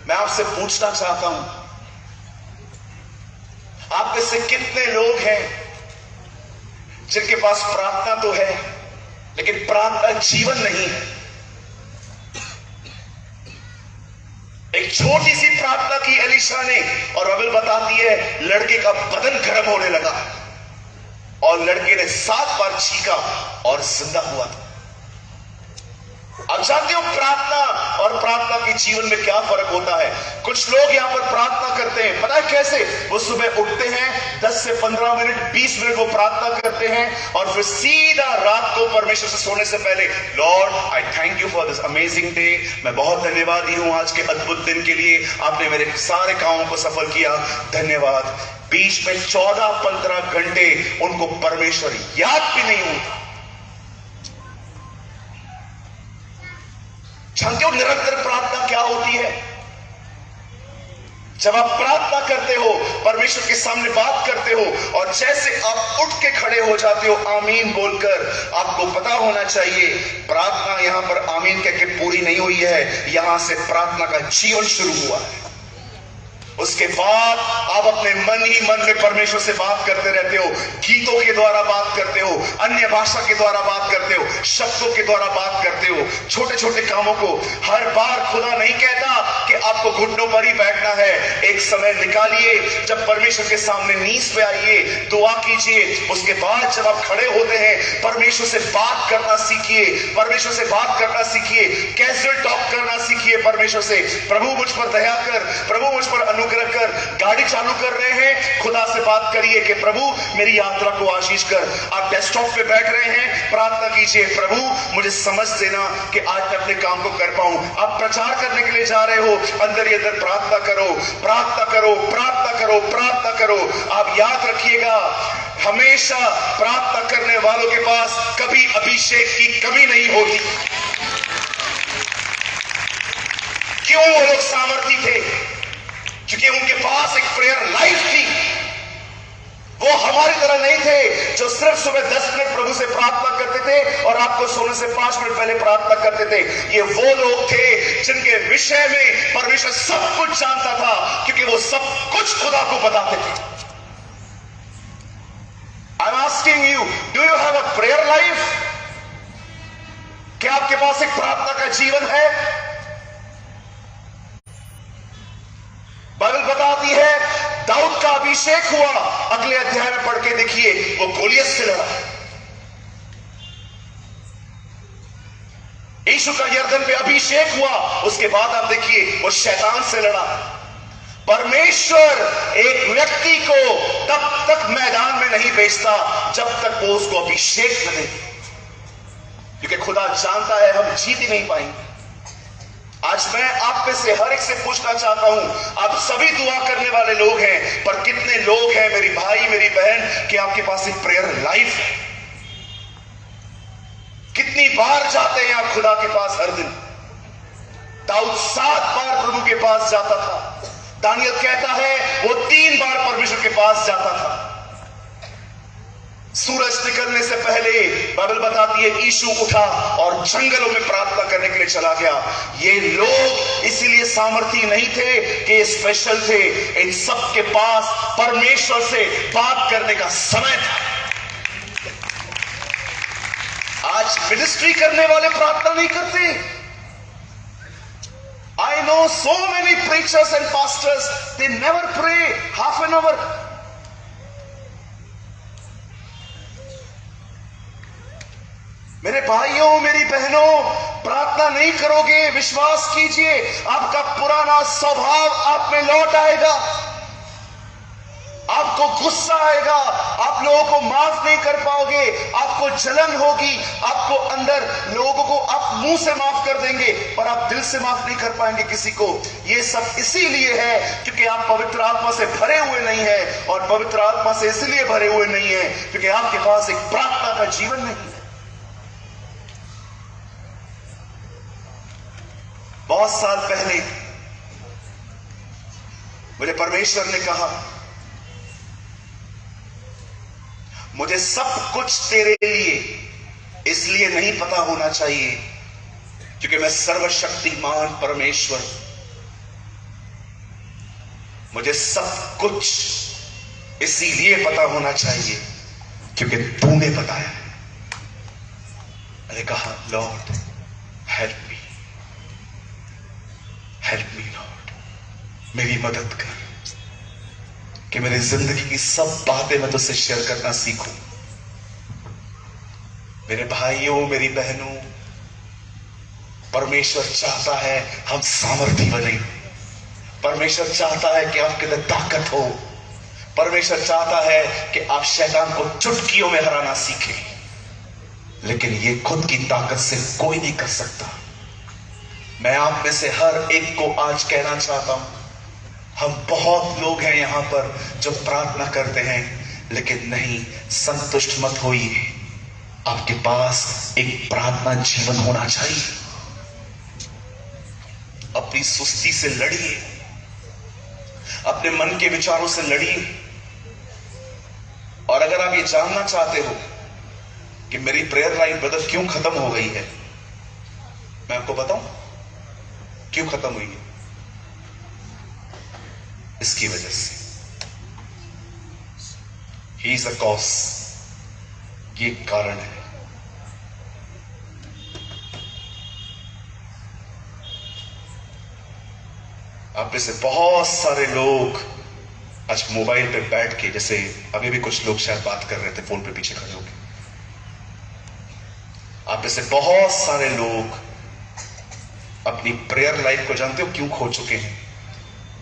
मैं आपसे पूछना चाहता हूं, आप में से कितने लोग हैं जिनके पास प्रार्थना तो है, लेकिन प्रार्थना जीवन नहीं है? एक छोटी सी प्रार्थना की एलीशा ने, और बाइबल बताती है लड़के का बदन गर्म होने लगा, और लड़के ने 7 बार छींका और जिंदा हुआ था। अब जानते हो प्रार्थना और प्रार्थना के जीवन में क्या फर्क होता है? कुछ लोग यहां पर प्रार्थना करते हैं, पता है कैसे? वो सुबह उठते हैं, 10 से 15 मिनट 20 मिनट वो प्रार्थना करते हैं, और फिर सीधा रात को परमेश्वर से सोने से पहले, Lord I thank you for this amazing day, मैं बहुत धन्यवादी हूं आज के अद्भुत दिन के लिए, आपने मेरे सारे कामों को सफल किया, धन्यवाद। बीच में 14-15 घंटे उनको परमेश्वर याद भी नहीं होता। जानते हो निरंतर प्रार्थना क्या होती है? जब आप प्रार्थना करते हो, परमेश्वर के सामने बात करते हो, और जैसे आप उठ के खड़े हो जाते हो आमीन बोलकर, आपको पता होना चाहिए प्रार्थना यहां पर आमीन कह के पूरी नहीं हुई है, यहां से प्रार्थना का जीवन शुरू हुआ है। उसके बाद आप अपने मन ही मन में परमेश्वर से बात करते रहते हो, गीतों के द्वारा बात करते हो, अन्य भाषा के द्वारा बात करते हो, शब्दों के द्वारा बात करते हो, छोटे छोटे कामों को। हर बार खुदा नहीं कहता कि आपको घुटनों पर ही बैठना है। एक समय निकालिए, जब परमेश्वर के सामने नींस पे आइए, दुआ कीजिए। उसके बाद जब आप खड़े होते हैं, परमेश्वर से बात करना सीखिए, परमेश्वर से बात करना सीखिए, कैजुअल टॉक करना सीखिए परमेश्वर से। प्रभु मुझ पर दया कर, प्रभु मुझ पर अनुग्रह कर। गाड़ी चालू कर रहे हैं, खुदा से बात करिए कि प्रभु मेरी यात्रा को आशीष कर। आप डेस्कटॉप पे बैठ रहे हैं, प्रार्थना कीजिए, प्रभु मुझे समझ देना कि आज मैं अपने काम को कर पाऊं। आप प्रचार करने के लिए जा रहे हो, अंदर ही अंदर प्रार्थना करो, प्रार्थना करो, प्रार्थना करो, प्रार्थना करो। आप याद रखिएगा, हमेशा प्रार्थना करने वालों के पास कभी अभिषेक की कमी नहीं होती। क्यों वो लोग सामर्थी थे? क्योंकि उनके पास एक प्रेयर लाइफ थी। वो हमारी तरह नहीं थे जो सिर्फ सुबह 10 मिनट प्रभु से प्रार्थना करते थे और आपको सोने से 5 मिनट पहले प्रार्थना करते थे। ये वो लोग थे जिनके विषय में परमेश्वर सब कुछ जानता था, क्योंकि वो सब कुछ खुदा को बताते थे। I am asking you, do you have a prayer life? क्या आपके पास एक प्रार्थना का जीवन है? बाइबल बताती है दाऊद का अभिषेक हुआ। अगले अध्याय में पढ़ के देखिए, वो गोलियत से लड़ा। यीशु का यरदन पे अभिषेक हुआ, उसके बाद आप देखिए वो शैतान से लड़ा। परमेश्वर एक व्यक्ति को तब तक मैदान में नहीं भेजता जब तक वो उसको अभिषेक न दे, क्योंकि खुदा जानता है हम जीत ही नहीं पाएंगे। आज मैं आप में से हर एक से पूछना चाहता हूं, आप सभी दुआ करने वाले लोग हैं, पर कितने लोग हैं मेरी भाई मेरी बहन कि आपके पास एक प्रेयर लाइफ है? कितनी बार जाते हैं आप खुदा के पास हर दिन? दाऊद 7 बार प्रभु के पास जाता था। दानियल कहता है वो 3 बार परमेश्वर के पास जाता था। सूरज निकलने से पहले बाइबल बताती है यीशु उठा और जंगलों में प्रार्थना करने के लिए चला गया। ये लोग इसीलिए सामर्थी नहीं थे कि स्पेशल थे, इन सब के पास परमेश्वर से बात करने का समय था। आज मिनिस्ट्री करने वाले प्रार्थना नहीं करते। I know so many preachers and pastors, they never pray half an hour. मेरे भाइयों मेरी बहनों, प्रार्थना नहीं करोगे, विश्वास कीजिए आपका पुराना स्वभाव आप में लौट आएगा। आपको गुस्सा आएगा, आप लोगों को माफ नहीं कर पाओगे, आपको जलन होगी, आपको अंदर लोगों को आप मुंह से माफ कर देंगे पर आप दिल से माफ नहीं कर पाएंगे किसी को। ये सब इसीलिए है क्योंकि आप पवित्र आत्मा से भरे हुए नहीं है, और पवित्र आत्मा से इसलिए भरे हुए नहीं है क्योंकि आपके पास एक प्रार्थना का जीवन नहीं है। बहुत साल पहले मुझे परमेश्वर ने कहा, मुझे सब कुछ तेरे लिए इसलिए नहीं पता होना चाहिए क्योंकि मैं सर्वशक्तिमान परमेश्वर, मुझे सब कुछ इसीलिए पता होना चाहिए क्योंकि तूने बताया। मैंने कहा Lord help me, help me Lord, मेरी मदद कर कि मेरी जिंदगी की सब बातें मैं तुझसे शेयर करना सीखूं। मेरे भाइयों मेरी बहनों, परमेश्वर चाहता है हम सामर्थी बने। परमेश्वर चाहता है कि आपके अंदर ताकत हो। परमेश्वर चाहता है कि आप शैतान को चुटकियों में हराना सीखें, लेकिन ये खुद की ताकत से कोई नहीं कर सकता। मैं आप में से हर एक को आज कहना चाहता हूं, हम बहुत लोग हैं यहां पर जो प्रार्थना करते हैं, लेकिन नहीं, संतुष्ट मत होइए। आपके पास एक प्रार्थना जीवन होना चाहिए। अपनी सुस्ती से लड़िए, अपने मन के विचारों से लड़िए। और अगर आप ये जानना चाहते हो कि मेरी प्रेयर लाइफ ब्रदर क्यों खत्म हो गई है, मैं आपको बताऊं क्यों खत्म हुई है। इसकी वजह से। ही इज अ कॉज, ये कारण है। आप में से बहुत सारे लोग आज मोबाइल पे बैठ के, जैसे अभी भी कुछ लोग शायद बात कर रहे थे फोन पे पीछे खड़े होके, आप में से बहुत सारे लोग अपनी प्रेयर लाइफ को जानते हो क्यों खो चुके हैं?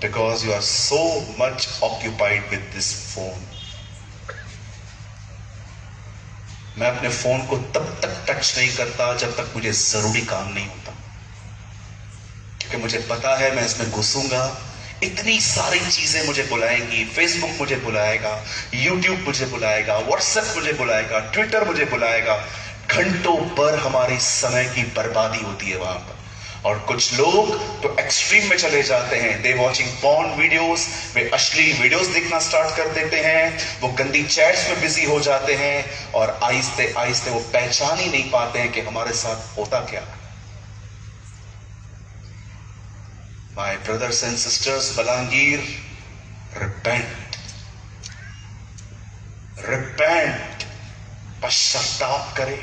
Because you are so much occupied with this phone. मैं अपने फोन को तब तक टच नहीं करता जब तक मुझे जरूरी काम नहीं होता, क्योंकि मुझे पता है मैं इसमें घुसूंगा, इतनी सारी चीजें मुझे बुलाएंगी। फेसबुक मुझे बुलाएगा, यूट्यूब मुझे बुलाएगा, व्हाट्सएप मुझे बुलाएगा, ट्विटर मुझे बुलाएगा। घंटों पर हमारी समय की बर्बादी होती है वहां पर। और कुछ लोग तो एक्सट्रीम में चले जाते हैं। दे वॉचिंग पॉर्न वीडियोस, वे अश्लील वीडियोस देखना स्टार्ट कर देते हैं, वो गंदी चैट्स में बिजी हो जाते हैं, और आहिस्ते आहिस्ते वो पहचान ही नहीं पाते हैं कि हमारे साथ होता क्या। My brothers and sisters, Balangir, repent. Repent. पश्चाताप करें,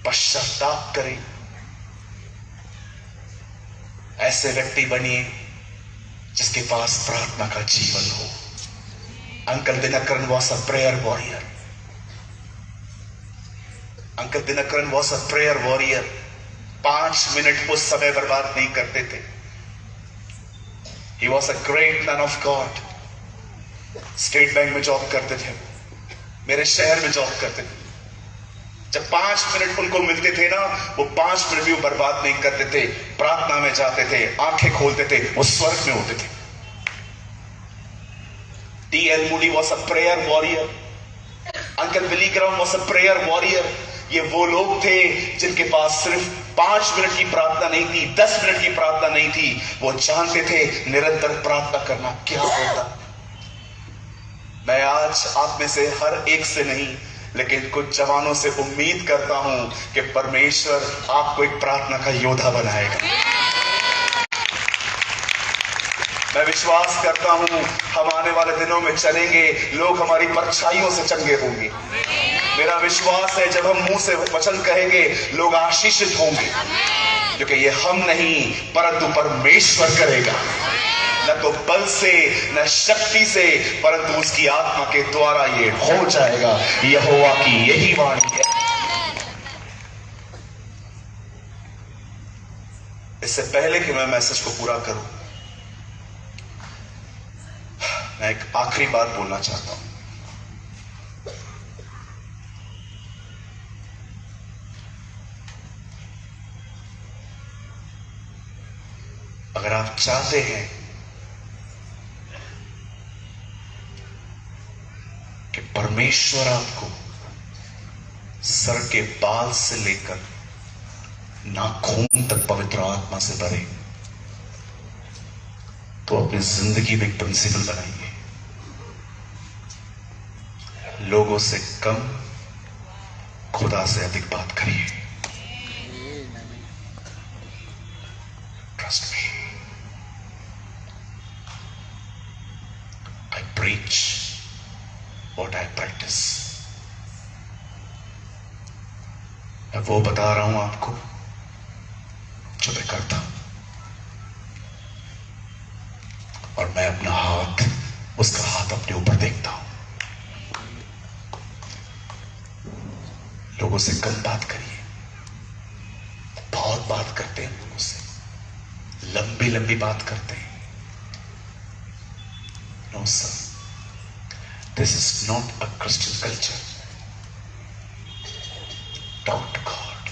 पश्चाताप करें। ऐसे व्यक्ति बनिए जिसके पास प्रार्थना का जीवन हो। Uncle Dinakaran was a prayer warrior. Uncle Dinakaran was a prayer warrior. 5 minute वो समय बर्बाद नहीं करते थे। He was a great man of God. State bank में जॉब करते थे, मेरे शहर में जॉब करते थे। जब 5 मिनट उनको मिलते थे ना, वो 5 मिनट भी वो बर्बाद नहीं करते थे। प्रार्थना में जाते थे, आंखें खोलते थे, वो स्वर्ग में होते थे। T.L. Moody was a prayer warrior. Uncle Billy Graham was a prayer warrior. ये वो लोग थे जिनके पास सिर्फ 5 मिनट की प्रार्थना नहीं थी, 10 मिनट की प्रार्थना नहीं थी। वो जानते थे निरंतर प्रार्थना करना क्या होता। मैं आज आप में से हर एक से नहीं, लेकिन कुछ जवानों से उम्मीद करता हूं कि परमेश्वर आपको एक प्रार्थना का योद्धा बनाएगा। मैं विश्वास करता हूं हम आने वाले दिनों में चलेंगे, लोग हमारी परछाइयों से चंगे होंगे। मेरा विश्वास है जब हम मुंह से वचन कहेंगे, लोग आशीषित होंगे, क्योंकि ये हम नहीं परंतु परमेश्वर करेगा। न तो बल से न शक्ति से, परंतु उसकी आत्मा के द्वारा ये हो जाएगा। यहोवा की यही वाणी है। इससे पहले कि मैं मैसेज को पूरा करूं, मैं एक आखिरी बात बोलना चाहता हूं। अगर आप चाहते हैं कि परमेश्वर आपको सर के बाल से लेकर नाखून तक पवित्र आत्मा से भरे, तो अपनी जिंदगी में एक प्रिंसिपल बनाइए। लोगों से कम, खुदा से अधिक बात करिए। Trust me. I preach what I practice. मैं वो बता रहा हूं आपको जो मैं करता हूं, और मैं अपना हाथ, उसका हाथ अपने ऊपर देखता हूं। लोगों से कम बात करिए। बहुत बात करते हैं लोगों से, लंबी लंबी बात करते हैं। No sir, this is not a Christian culture. Talk to God.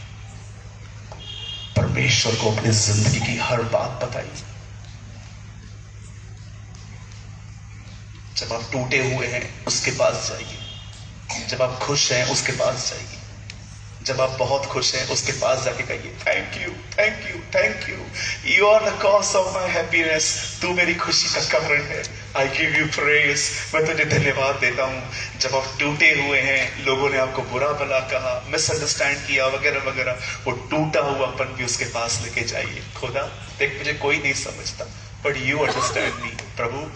परमेश्वर को अपनी जिंदगी की हर बात बताइए। जब आप टूटे हुए हैं उसके पास जाइए, जब आप खुश हैं उसके पास जाइए, जब आप बहुत खुश हैं उसके पास जाके कहिए, thank you, thank you, thank you, you are the cause of my happiness. तू मेरी खुशी का कारण है, आई गिव यू प्रेज, मैं तुझे धन्यवाद देता हूँ। जब आप टूटे हुए हैं, लोगों ने आपको बुरा भला कहा, मिसअंडरस्टैंड किया वगैरह वगैरह, वो टूटा हुआपन भी उसके पास लेके जाइए। खुदा देख, मुझे कोई नहीं समझता, बट यू अंडरस्टैंड मी। प्रभु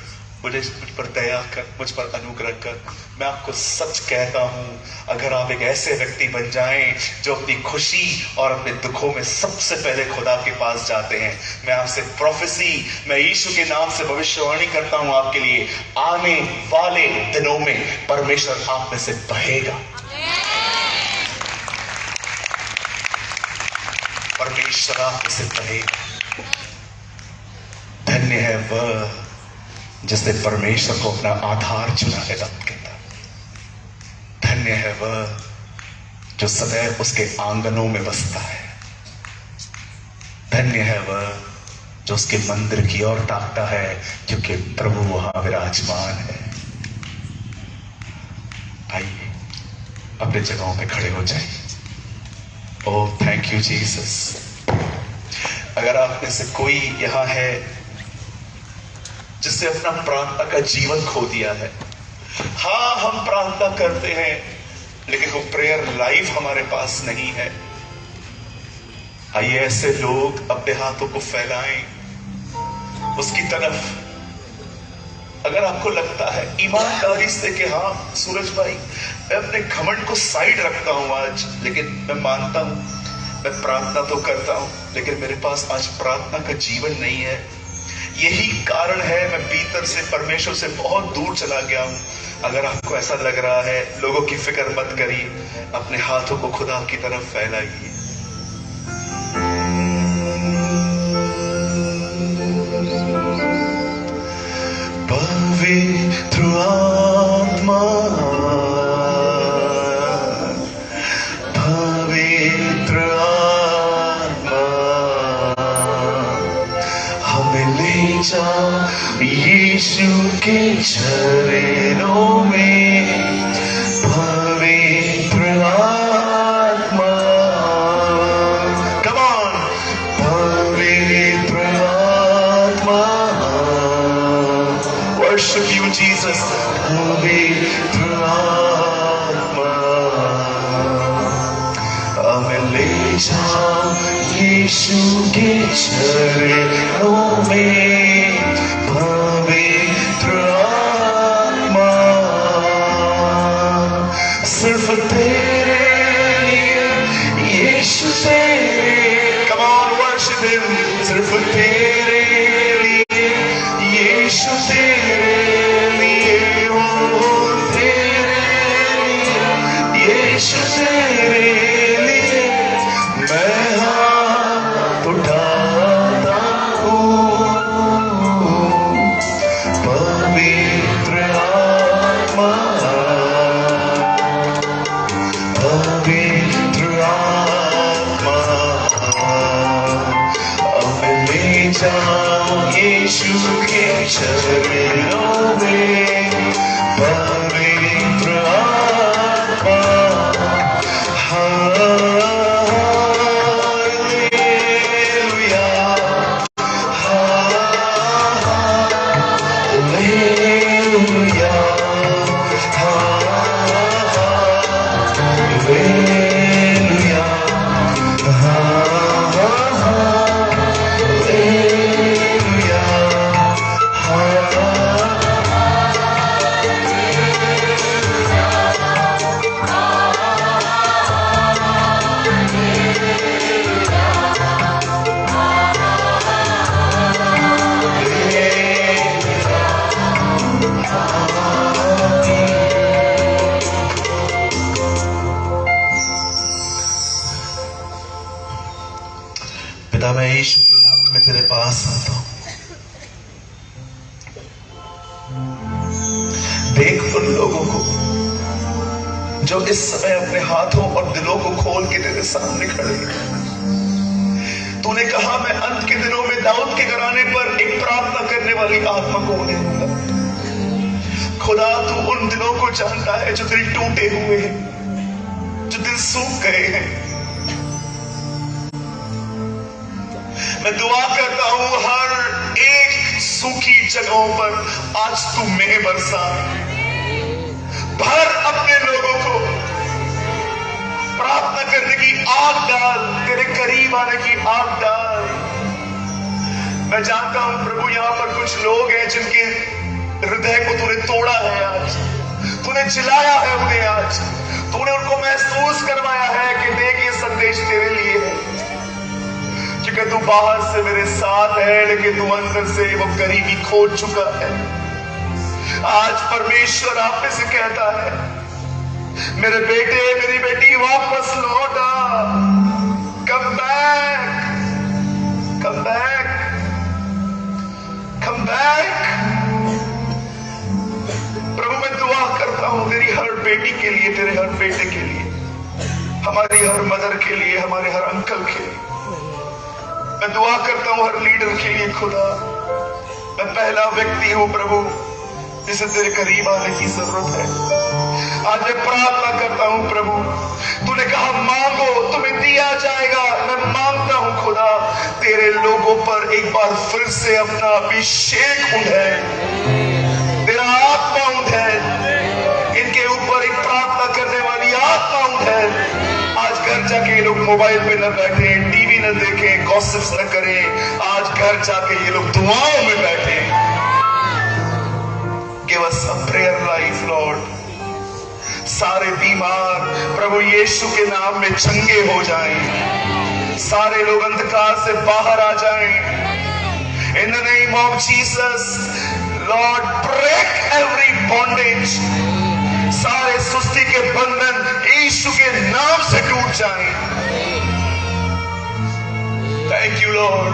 मुझ पर दया कर, मुझ पर अनुग्रह कर। मैं आपको सच कहता हूं, अगर आप एक ऐसे व्यक्ति बन जाएं जो अपनी खुशी और अपने दुखों में सबसे पहले खुदा के पास जाते हैं, मैं आपसे प्रोफेसी, मैं यीशु के नाम से भविष्यवाणी करता हूं आपके लिए, आने वाले दिनों में परमेश्वर आप में से बहेगा। परमेश्वर आप में से बहेगा। धन्य है वह जिसने परमेश्वर को अपना आधार चुना है रब के अंदर। धन्य है वह जो सदैव उसके आंगनों में बसता है। धन्य है वह जो उसके मंदिर की ओर ताकता है, क्योंकि प्रभु वहां विराजमान है। आइए अपने जगहों पे खड़े हो जाइए। Oh thank you Jesus. अगर आप में से कोई यहां है जिसने अपना प्रार्थना का जीवन खो दिया है, हाँ हम प्रार्थना करते हैं लेकिन वो प्रेयर लाइफ हमारे पास नहीं है, आइए ऐसे लोग अपने हाथों को फैलाएं उसकी तरफ। अगर आपको लगता है ईमानदारी से कि हाँ सूरज भाई, मैं अपने घमंड को साइड रखता हूं आज, लेकिन मैं मानता हूं मैं प्रार्थना तो करता हूं लेकिन मेरे पास आज प्रार्थना का जीवन नहीं है, यही कारण है मैं भीतर से परमेश्वर से बहुत दूर चला गया हूं। अगर आपको ऐसा लग रहा है, लोगों की फिक्र मत करिए, अपने हाथों को खुदा की तरफ फैलाइए। पवित्र आत्मा, पवित्र आत्मा, हमें ले जा यीशु के चरणों में। पवित्र आत्मा, come on, पवित्र आत्मा, worship you Jesus। पवित्र आत्मा, हमें ले जाओ यीशु के चरणों में। पवित्र आत्मा, सिर्फ तेरे लिए यीशु तेरे, come on worship him, सिर्फ तेरे लिए यीशु तेरे लिए, हो तेरे लिए यीशु तेरे लिए मैं हाथ उठाता हूँ। पवित्र आत्मा, पवित्र आत्मा, अब ले जाओ यीशु के चरणों में। पवित्र आत्मा, पिता मैं यीशु के नाम में तेरे पास आता हूं। देख उन लोगों को जो इस समय अपने हाथों और दिलों को खोल के तेरे सामने खड़े हैं। तूने कहा मैं अंत के दिनों में दाऊद के घराने पर एक प्रार्थना करने वाली आत्मा को होने दूंगा। खुदा तू उन दिलों को जानता है जो दिल टूटे हुए हैं, जो दिल सूख गए हैं। मैं दुआ करता हूं हर एक सूखी जगहों पर आज तू मेह बरसा, भर अपने लोगों को, प्रार्थना करने की आग डाल, तेरे करीब आने की आग डाल। मैं जानता हूं प्रभु यहां पर कुछ लोग हैं जिनके हृदय को तूने तोड़ा है, आज तूने चिल्लाया है उन्हें, आज तूने उनको महसूस करवाया है कि देख ये संदेश तेरे लिए है, क्योंकि तू बाहर से मेरे साथ है लेकिन तू अंदर से वो करीबी खो चुका है। आज परमेश्वर आप में से कहता है, मेरे बेटे मेरी बेटी वापस लौटा, come back, come back, come back. प्रभु मैं दुआ करता हूं तेरी हर बेटी के लिए, तेरे हर बेटे के लिए, हमारी हर मदर के लिए, हमारे हर अंकल के लिए। मैं दुआ करता हूं हर लीडर के लिए। खुदा मैं पहला व्यक्ति हूं प्रभु जिसे तेरे करीब आने की जरूरत है। आज मैं प्रार्थना करता हूं प्रभु, तूने कहा मांगो तुम्हें दिया जाएगा। मैं मांगता हूं खुदा तेरे लोगों पर एक बार फिर से अपना अभिषेक उठे, तेरा आत्मा उठे, इनके ऊपर एक प्रार्थना करने वाली आत्मा उठे। आज घर जाके ये लोग मोबाइल पे न बैठे, टीवी न देखें, गॉसिप्स न करें। आज घर जाके ये लोग दुआओं में बैठे। Give us a prayer life, Lord. सारे बीमार प्रभु यीशु के नाम में चंगे हो जाएं, सारे लोग अंधकार से बाहर आ जाएं। In the name of Jesus, Lord, break every bondage. सारे सुस्ती के बंधन यीशु के नाम से टूट जाएं। Thank you, Lord.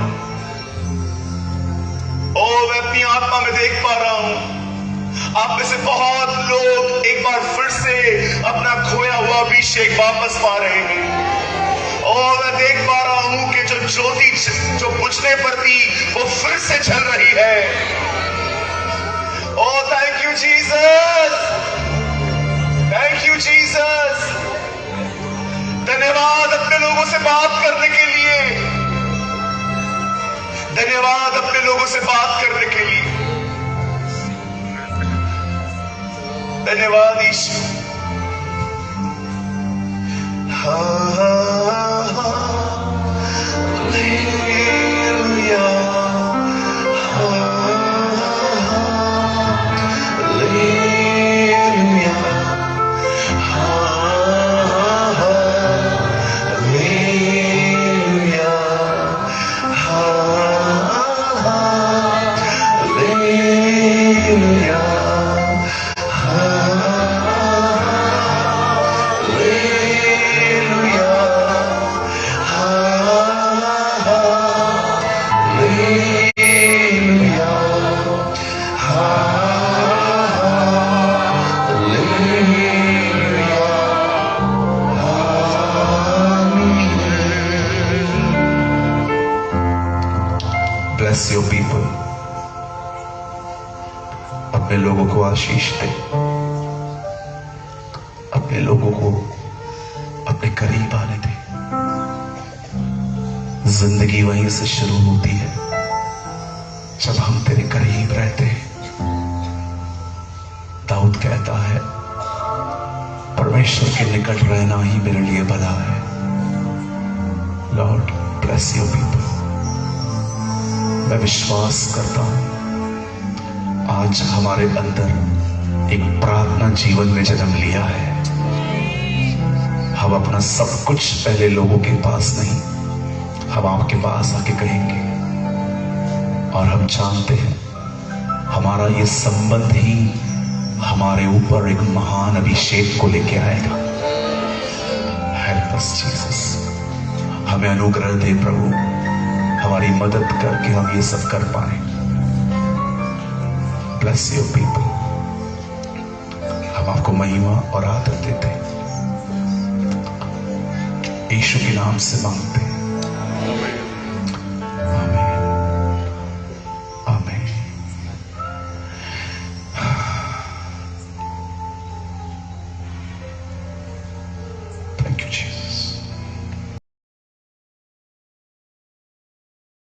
मैं अपनी आत्मा में देख पा रहा हूं आप में से बहुत लोग एक बार फिर से अपना खोया हुआ अभिषेक वापस पा रहे हैं। और मैं देख पा रहा हूं कि जो ज्योति जो बुझने पर थी वो फिर से जल रही है। Oh thank you Jesus, thank you Jesus. धन्यवाद अपने लोगों से बात करने के लिए, धन्यवाद अपने लोगों से बात करने के लिए, धन्यवाद ईश्वर। Bless your people. अपने लोगों को आशीष दे, अपने लोगों को अपने करीब आने दे। जिंदगी वहीं से शुरू होती है जब हम तेरे करीब रहते हैं। दाऊद कहता है परमेश्वर के निकट रहना ही मेरे लिए भला है। Lord bless your people. मैं विश्वास करता हूं आज हमारे अंदर एक प्रार्थना जीवन में जन्म लिया है। हम अपना सब कुछ पहले लोगों के पास नहीं, हम आपके पास आके कहेंगे। और हम जानते हैं हमारा ये संबंध ही हमारे ऊपर एक महान अभिषेक को लेके आएगा। हेल्प अस जीसस, हमें अनुग्रह दे प्रभु, हमारी मदद करके हम ये सब कर पाए। Bless your people. हम आपको महिमा और आदर देते, यीशु के नाम से मांगते।